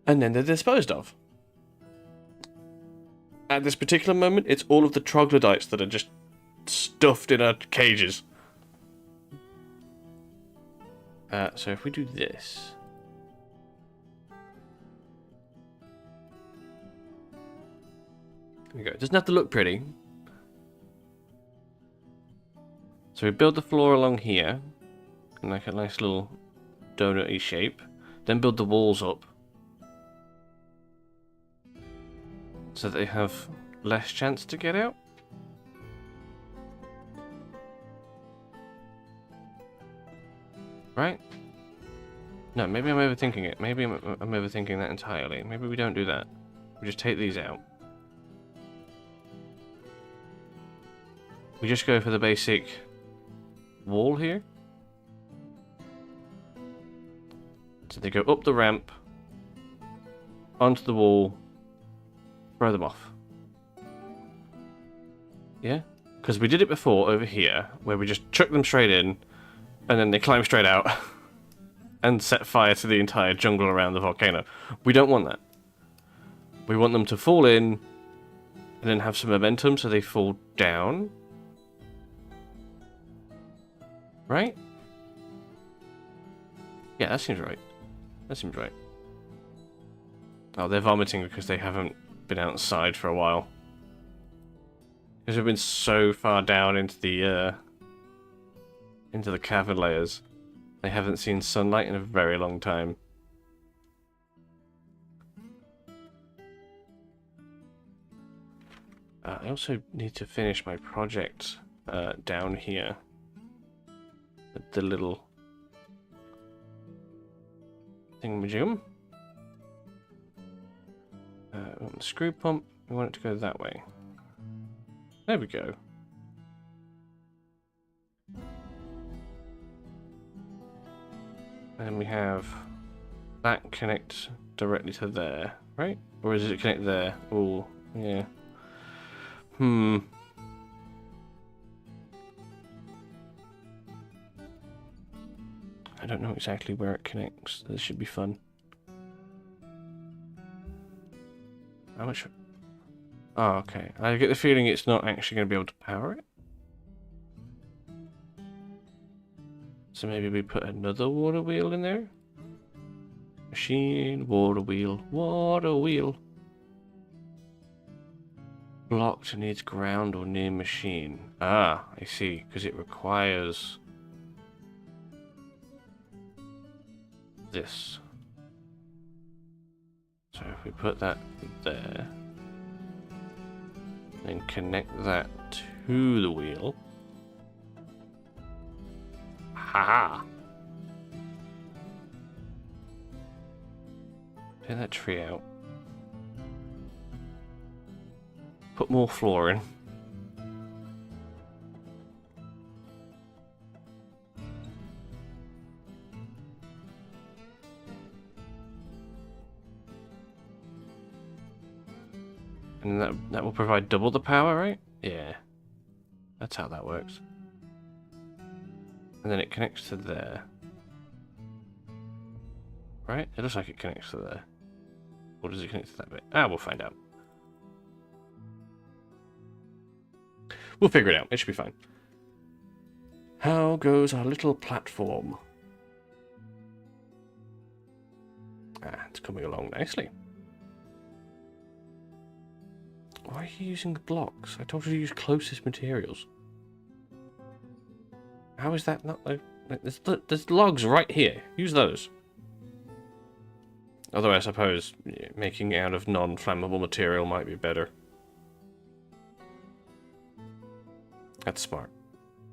And then they're disposed of. At this particular moment, it's all of the troglodytes that are just stuffed in our cages. So if we do this... There we go. It doesn't have to look pretty. So we build the floor along here. In like a nice little donut-y shape. Then build the walls up. So that they have less chance to get out. Right? No, maybe I'm overthinking it. Maybe I'm overthinking that entirely. Maybe we don't do that. We just take these out. We just go for the basic wall here. So they go up the ramp, onto the wall, throw them off. Yeah? Because we did it before over here, where we just chuck them straight in, and then they climb straight out, and set fire to the entire jungle around the volcano. We don't want that. We want them to fall in, and then have some momentum so they fall down. Right? Yeah, that seems right. That seems right. Oh, they're vomiting because they haven't been outside for a while. Because we've been so far down into the cavern layers. They haven't seen sunlight in a very long time. I also need to finish my project down here. The little thingamajigam. We want the screw pump. We want it to go that way. There we go. And we have that connect directly to there, right? Or does it connect there? Oh, yeah. I don't know exactly where it connects. This should be fun. How much? Oh, okay. I get the feeling it's not actually going to be able to power it. So maybe we put another water wheel in there. Machine, water wheel, water wheel. Blocked needs ground or near machine. Ah, I see. Because it requires this. So if we put that there, then connect that to the wheel. Haha! Take that tree out. Put more floor in. And that will provide double the power, right? Yeah. That's how that works. And then it connects to there. Right? It looks like it connects to there. Or does it connect to that bit? Ah, we'll find out. We'll figure it out. It should be fine. How goes our little platform? Ah, it's coming along nicely. Why are you using blocks? I told you to use closest materials. How is that not like there's logs right here. Use those. Although I suppose making it out of non-flammable material might be better. That's smart.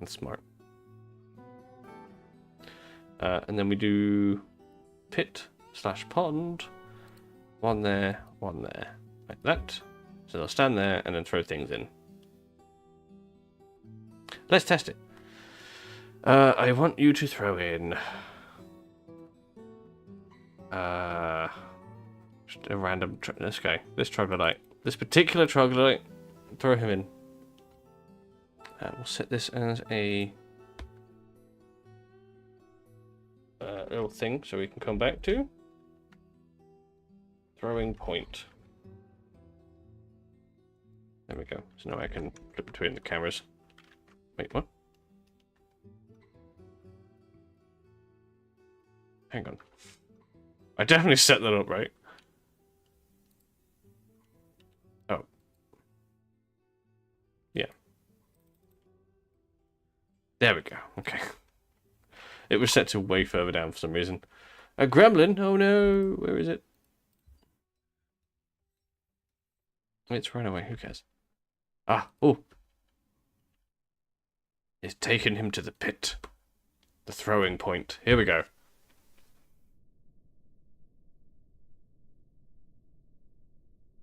That's smart. And then we do pit/pond. One there, like that. So they'll stand there and then throw things in. Let's test it. I want you to throw in just a random this guy, this troglodyte, this particular troglodyte. Throw him in. We'll set this as a little thing so we can come back to. Throwing point. There we go. So now I can flip between the cameras. Wait, what? Hang on. I definitely set that up right. Oh. Yeah. There we go. Okay. It was set to way further down for some reason. A gremlin? Oh no! Where is it? It's run away. Who cares? Ah! Oh! It's taken him to the pit. The throwing point. Here we go.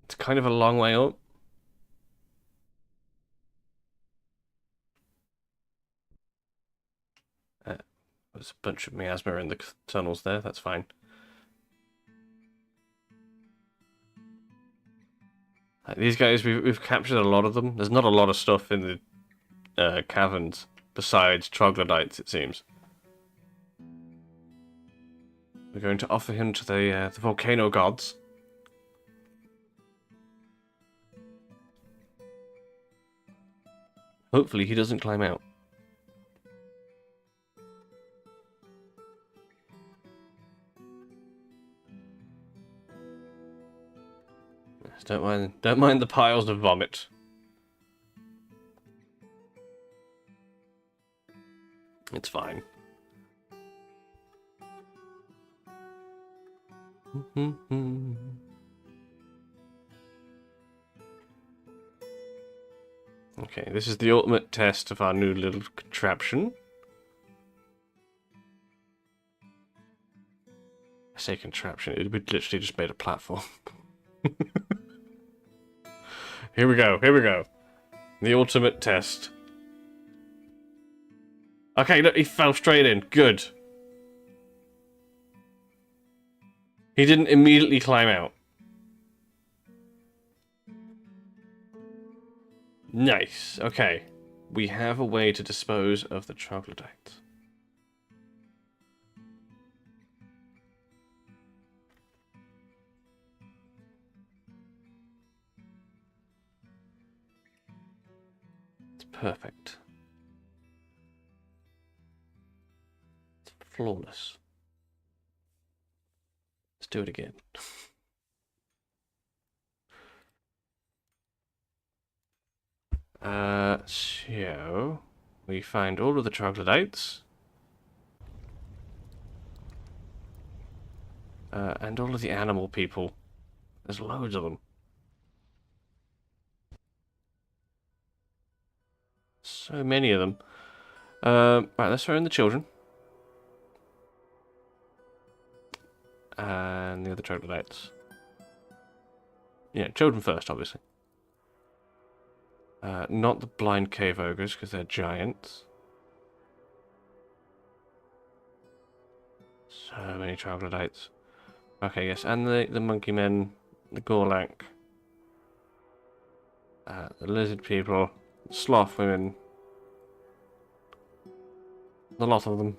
It's kind of a long way up. There's a bunch of miasma in the tunnels there. That's fine. These guys, we've captured a lot of them. There's not a lot of stuff in the caverns besides troglodytes, it seems. We're going to offer him to the volcano gods. Hopefully he doesn't climb out. Don't mind the piles of vomit. It's fine. Okay, this is the ultimate test of our new little contraption. I say contraption, it would literally just made a platform. Here we go, here we go. The ultimate test. Okay, look, he fell straight in. Good. He didn't immediately climb out. Nice. Okay. We have a way to dispose of the troglodytes. It's perfect. It's flawless. Let's do it again. So we find all of the troglodytes. And all of the animal people. There's loads of them. So many of them. Right, let's throw in the children. And the other troglodytes. Yeah, children first, obviously. Not the blind cave ogres, because they're giants. So many troglodytes. Okay, yes, and the monkey men, the Gorlak, the lizard people, sloth women, a lot of them.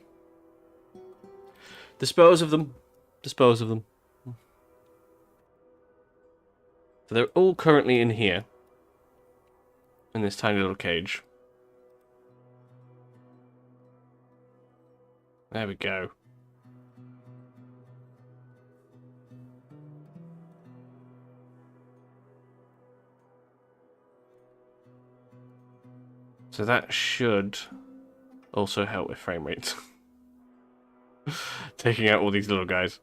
Dispose of them. Dispose of them. So they're all currently in here. In this tiny little cage. There we go. So that should also help with frame rate. Taking out all these little guys.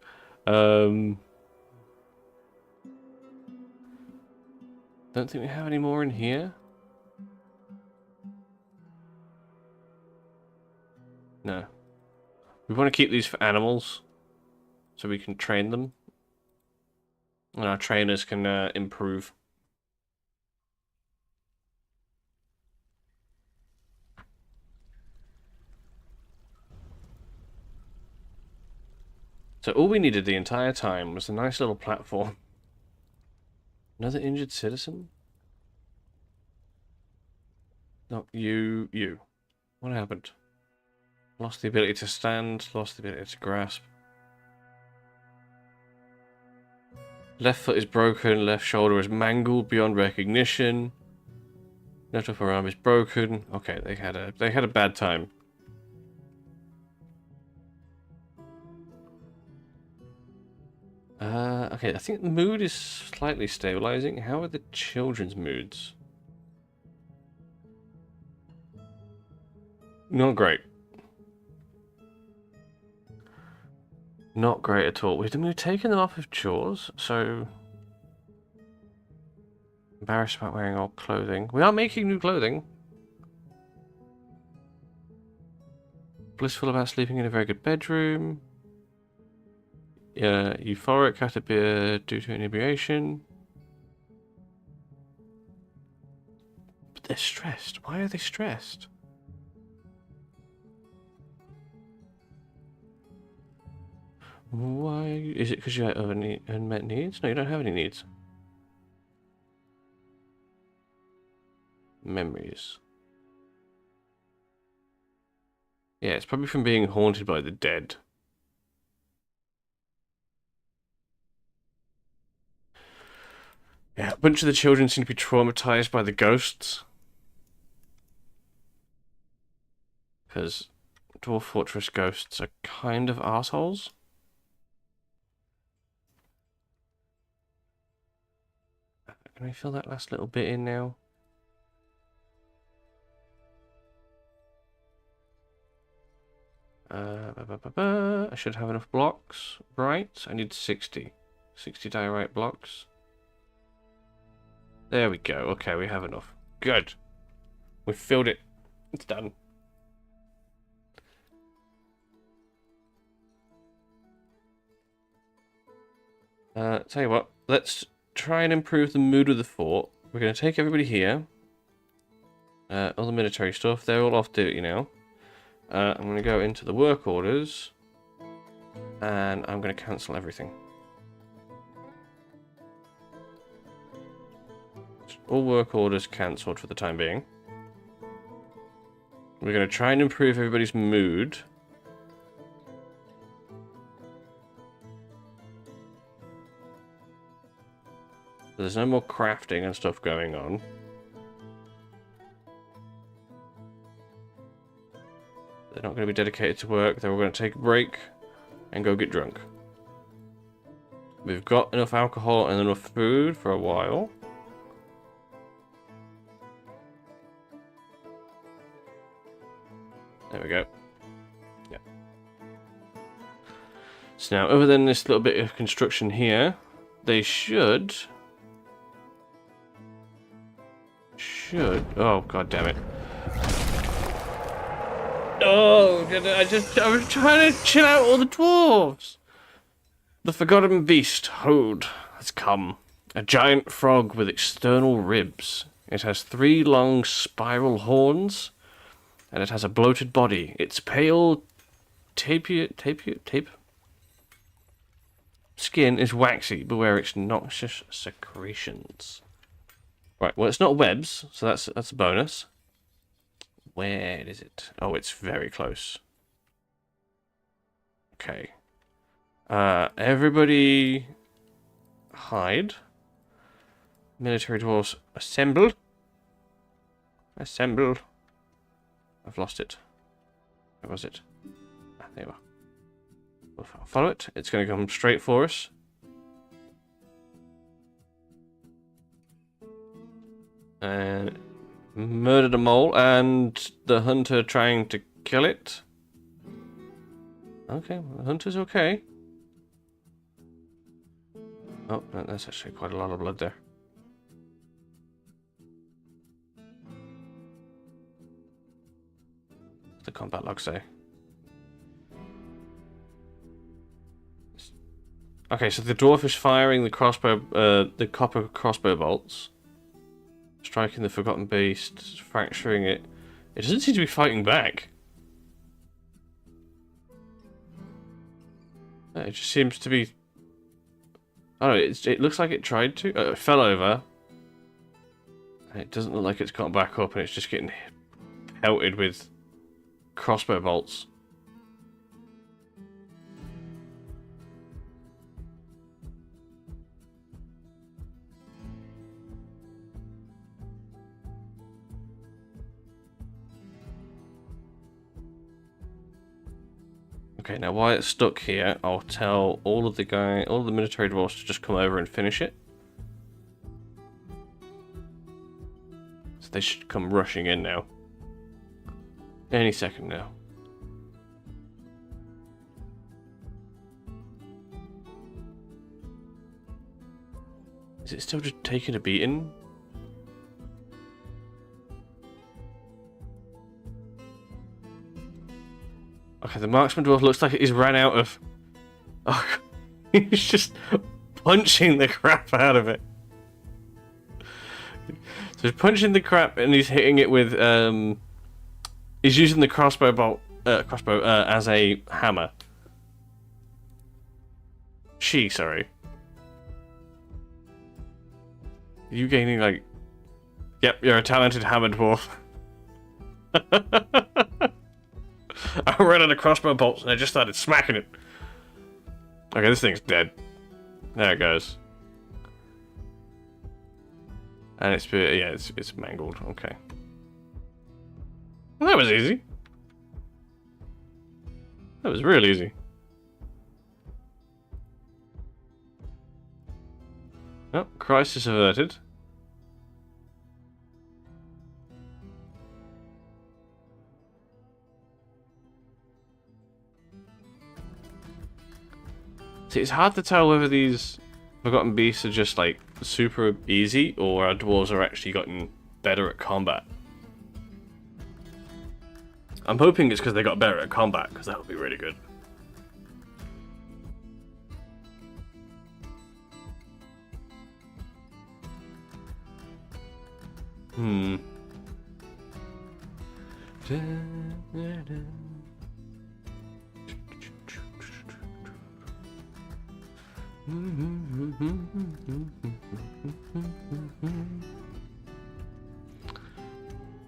Don't think we have any more in here. No. We want to keep these for animals, so we can train them. And our trainers can improve. So all we needed the entire time was a nice little platform. Another injured citizen? No, you. What happened? Lost the ability to stand, lost the ability to grasp. Left foot is broken, left shoulder is mangled beyond recognition. Left upper arm is broken. Okay, they had a bad time. Okay, I think the mood is slightly stabilizing. How are the children's moods? Not great. Not great at all. We've taken them off of chores, so... Embarrassed about wearing old clothing. We are making new clothing. Blissful about sleeping in a very good bedroom. Euphoric after beer due to inebriation. But they're stressed. Why are they stressed? Why? Is it because you have unmet needs? No, you don't have any needs. Memories. Yeah, it's probably from being haunted by the dead. Yeah, a bunch of the children seem to be traumatized by the ghosts. Because Dwarf Fortress ghosts are kind of assholes. Can I fill that last little bit in now? I should have enough blocks. Right, I need 60. 60 diorite blocks. There we go. Okay, we have enough. Good. We've filled it. It's done. Tell you what, let's try and improve the mood of the fort. We're going to take everybody here. All the military stuff, they're all off duty now. I'm going to go into the work orders. And I'm going to cancel everything. All work orders cancelled for the time being. We're going to try and improve everybody's mood. There's no more crafting and stuff going on. They're not going to be dedicated to work. They're all going to take a break and go get drunk. We've got enough alcohol and enough food for a while. There we go. Yeah. So now, other than this little bit of construction here, they should... Oh, god damn it. Oh, I was trying to chill out all the dwarves. The forgotten beast, Hode, has come. A giant frog with external ribs. It has 3 long spiral horns, and it has a bloated body. Its pale, tape skin is waxy. Beware its noxious secretions. Right, well, it's not webs, so that's a bonus. Where is it? Oh, it's very close. Okay. Everybody hide. Military dwarves assemble. Assemble. I've lost it. Where was it? Ah, there we are. We'll follow it. It's going to come straight for us. And murdered a mole and the hunter trying to kill it. Okay, well, the hunter's okay. Oh, that's actually quite a lot of blood there. The combat log say. Okay, so the dwarf is firing the crossbow, the copper crossbow bolts, striking the forgotten beast, fracturing it. It doesn't seem to be fighting back. It just seems to be. I don't know. It looks like it tried to. It fell over. And it doesn't look like it's got back up, and it's just getting pelted with crossbow bolts. Okay, now while it's stuck here, I'll tell all of the military dwarfs to just come over and finish it. So they should come rushing in now. Any second now. Is it still just taking a beating? Okay, the marksman dwarf looks like he's ran out of... Oh, he's just punching the crap out of it. So he's punching the crap and he's hitting it with... He's using the crossbow as a hammer. Sorry. Are you gaining, like... Yep, you're a talented hammer dwarf. I ran out of crossbow bolts and I just started smacking it. Okay, this thing's dead. There it goes. And it's mangled. Okay. Well, that was easy. That was real easy. Oh, crisis averted. See, it's hard to tell whether these forgotten beasts are just like super easy or our dwarves are actually gotten better at combat. I'm hoping it's because they got better at combat, because that would be really good.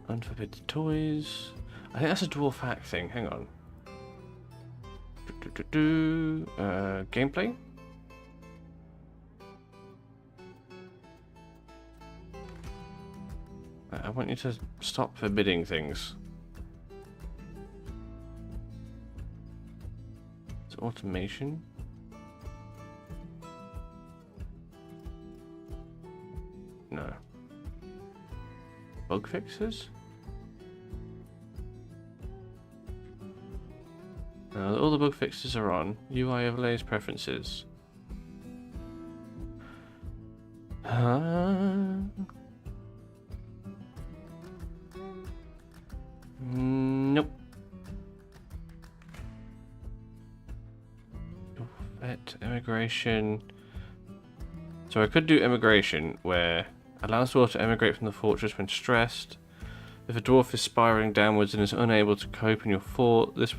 Unforbidden toys. I think that's a dwarf hack thing. Hang on. Gameplay. I want you to stop forbidding things. It's automation. No. Bug fixes? No, all the bug fixes are on. UI overlays, preferences. Nope. Vet, immigration. So I could do immigration, where allows dwarf to emigrate from the fortress when stressed. If a dwarf is spiraling downwards and is unable to cope in your fort, this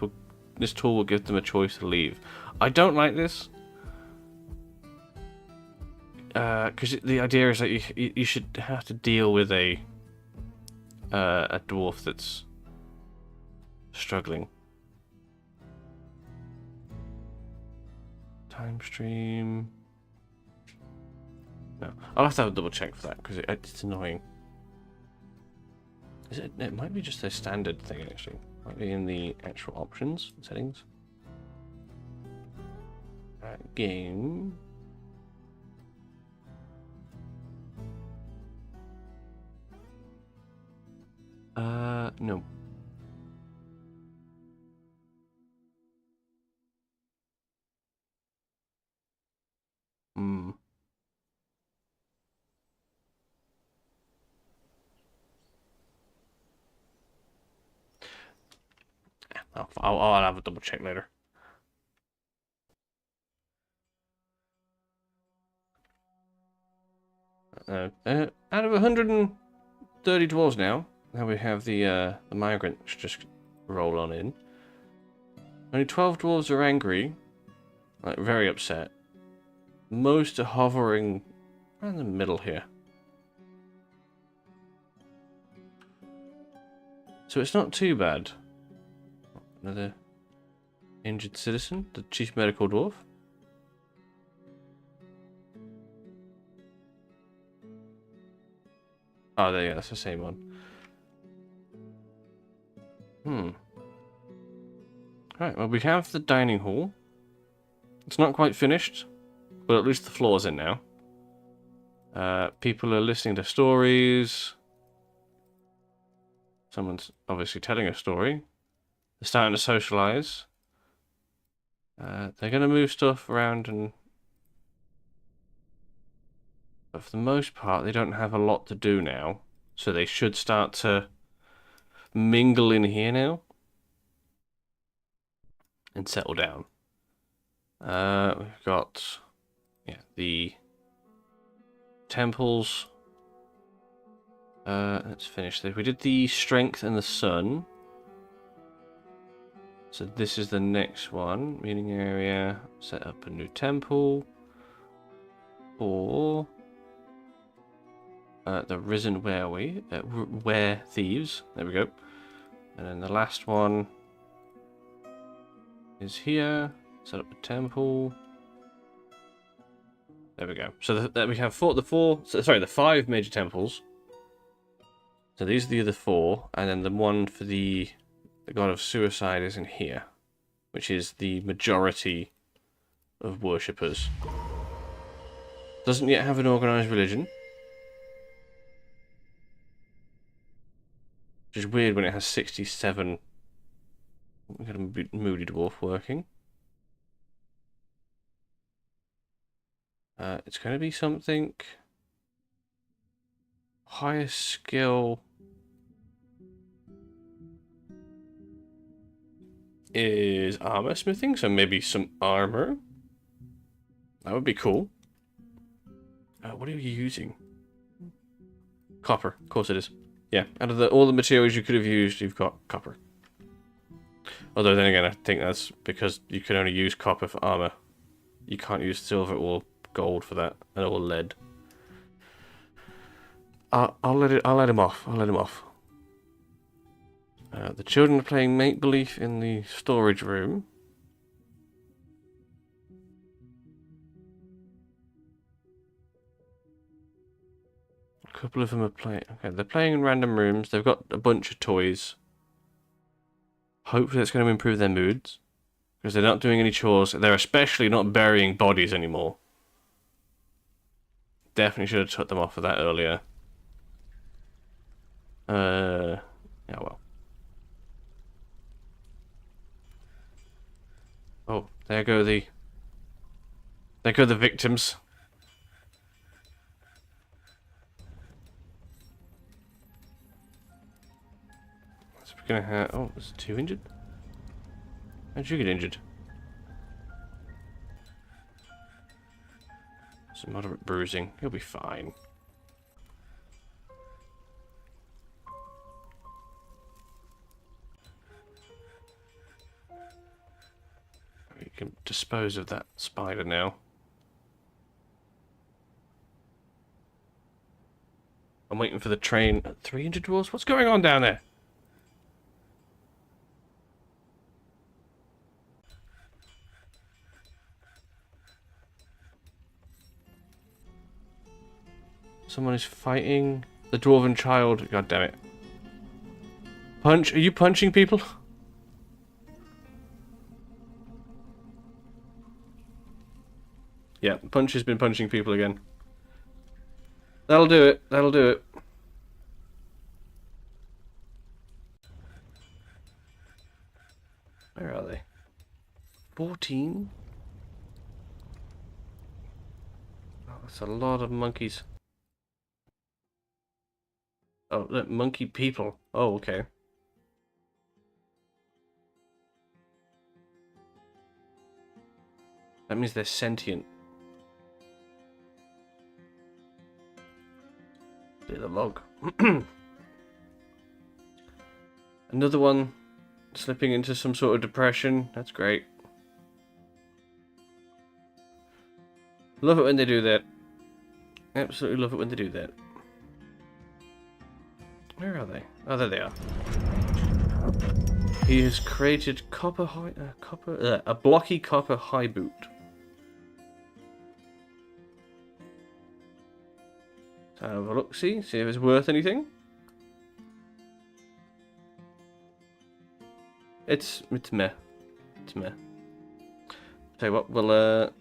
tool will give them a choice to leave. I don't like this, because the idea is that you should have to deal with a dwarf that's struggling. Time stream. No, I'll have to have a double check for that because it's annoying. Is it? It might be just a standard thing actually. Might be in the actual options settings. Game. No. I'll have a double check later. Out of 130 dwarves now we have the migrants just roll on in. Only 12 dwarves are angry, like very upset. Most are hovering around the middle here. So it's not too bad. Another injured citizen, the chief medical dwarf. Oh, there, yeah, that's the same one. Right, well, we have the dining hall. It's not quite finished, but at least the floor's in now. People are listening to stories. Someone's obviously telling a story. They're starting to socialize. They're going to move stuff around, but for the most part, they don't have a lot to do now. So they should start to mingle in here now and settle down. We've got, yeah, the temples. Let's finish this. We did the strength and the sun. So this is the next one. Meeting area. Set up a new temple. Or the risen were thieves. There we go. And then the last one is here. Set up a temple. There we go. So we have the 5 major temples. So these are the other 4, and then the one for the god of suicide is in here, which is the majority of worshippers. Doesn't yet have an organized religion, which is weird when it has 67. We've got a moody dwarf working. It's going to be something higher skill. Is armor smithing, so maybe some armor. That would be cool. What are you using? Copper, of course it is. Yeah, out of all the materials you could have used, you've got copper. Although then again, I think that's because you can only use copper for armor. You can't use silver or gold for that, or lead. I'll let him off. I'll let him off. The children are playing make-believe in the storage room. A couple of them are playing. Okay, they're playing in random rooms. They've got a bunch of toys. Hopefully, it's going to improve their moods, because they're not doing any chores. They're especially not burying bodies anymore. Definitely should have took them off of that earlier. Yeah, well. Oh, there go the victims. So we're gonna have. Oh, there's 2 injured. How'd you get injured? Some moderate bruising. He'll be fine. We can dispose of that spider now. I'm waiting for the train. 300 dwarves? What's going on down there? Someone is fighting the dwarven child. God damn it. Punch? Are you punching people? Yeah, Punch has been punching people again. That'll do it. That'll do it. Where are they? 14? Oh, that's a lot of monkeys. Oh, look, monkey people. Oh, okay. That means they're sentient. See the log. Another one slipping into some sort of depression. That's great. Love it when they do that. Absolutely love it when they do that. Where are they? Oh, there they are. He has created a blocky copper high boot. So have a look, see if it's worth anything. It's meh. It's meh. Tell you what, we'll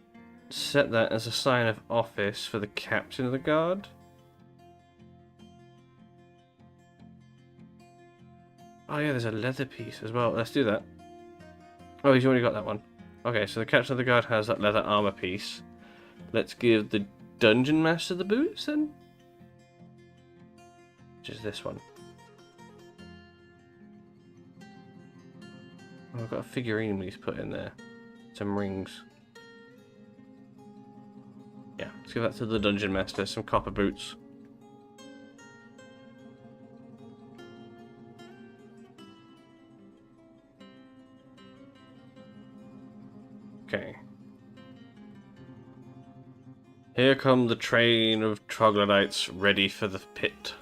set that as a sign of office for the captain of the guard. Oh yeah, there's a leather piece as well. Let's do that. Oh, he's already got that one. Okay, so the captain of the guard has that leather armor piece. Let's give the dungeon master the boots then. Which is this one. Oh, I've got a figurine he's put in there. Some rings. Yeah, let's give that to the dungeon master. Some copper boots. Okay. Here come the train of troglodytes ready for the pit.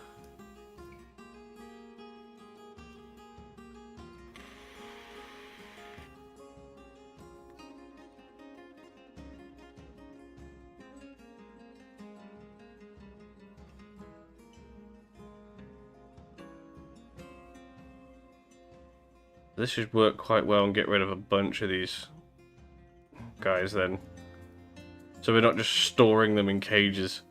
This should work quite well and get rid of a bunch of these guys then. So we're not just storing them in cages.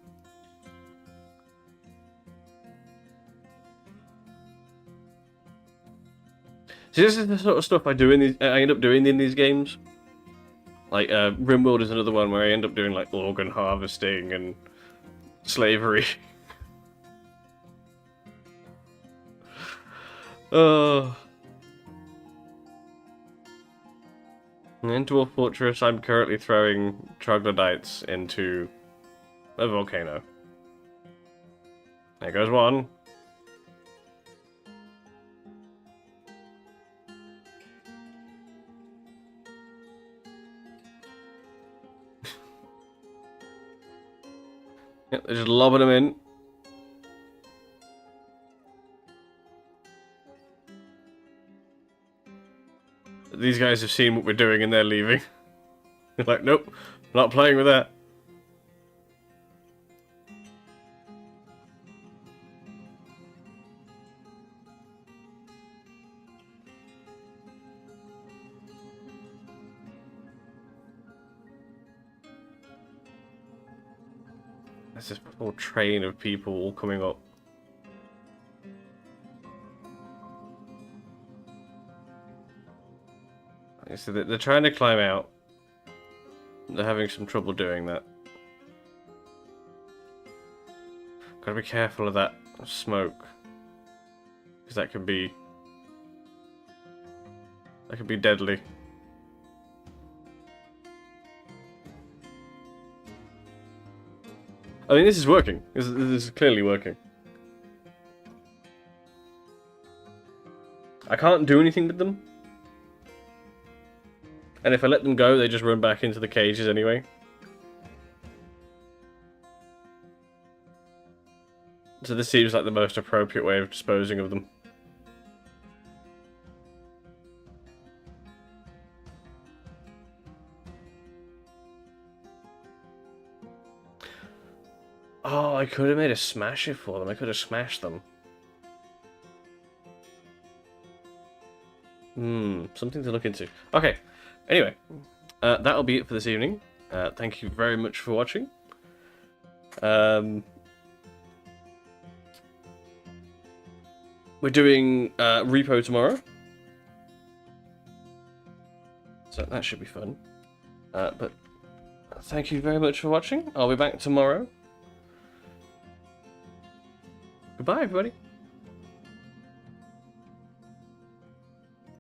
See, this is the sort of stuff I end up doing in these games. Like RimWorld is another one where I end up doing like organ harvesting and slavery. Oh. Into a fortress, I'm currently throwing troglodytes into a volcano. There goes one. Yep, they're just lobbing them in. These guys have seen what we're doing and they're leaving. They're like, nope, not playing with that. There's this whole train of people all coming up. So they're trying to climb out. They're having some trouble doing that. Gotta be careful of that smoke, because that could be deadly. I mean, this is working. This is clearly working. I can't do anything with them. And if I let them go, they just run back into the cages anyway. So this seems like the most appropriate way of disposing of them. Oh, I could have made a smasher for them. I could have smashed them. Something to look into. Okay. Anyway, that'll be it for this evening. Thank you very much for watching. We're doing repo tomorrow, so that should be fun. But thank you very much for watching. I'll be back tomorrow. Goodbye, everybody.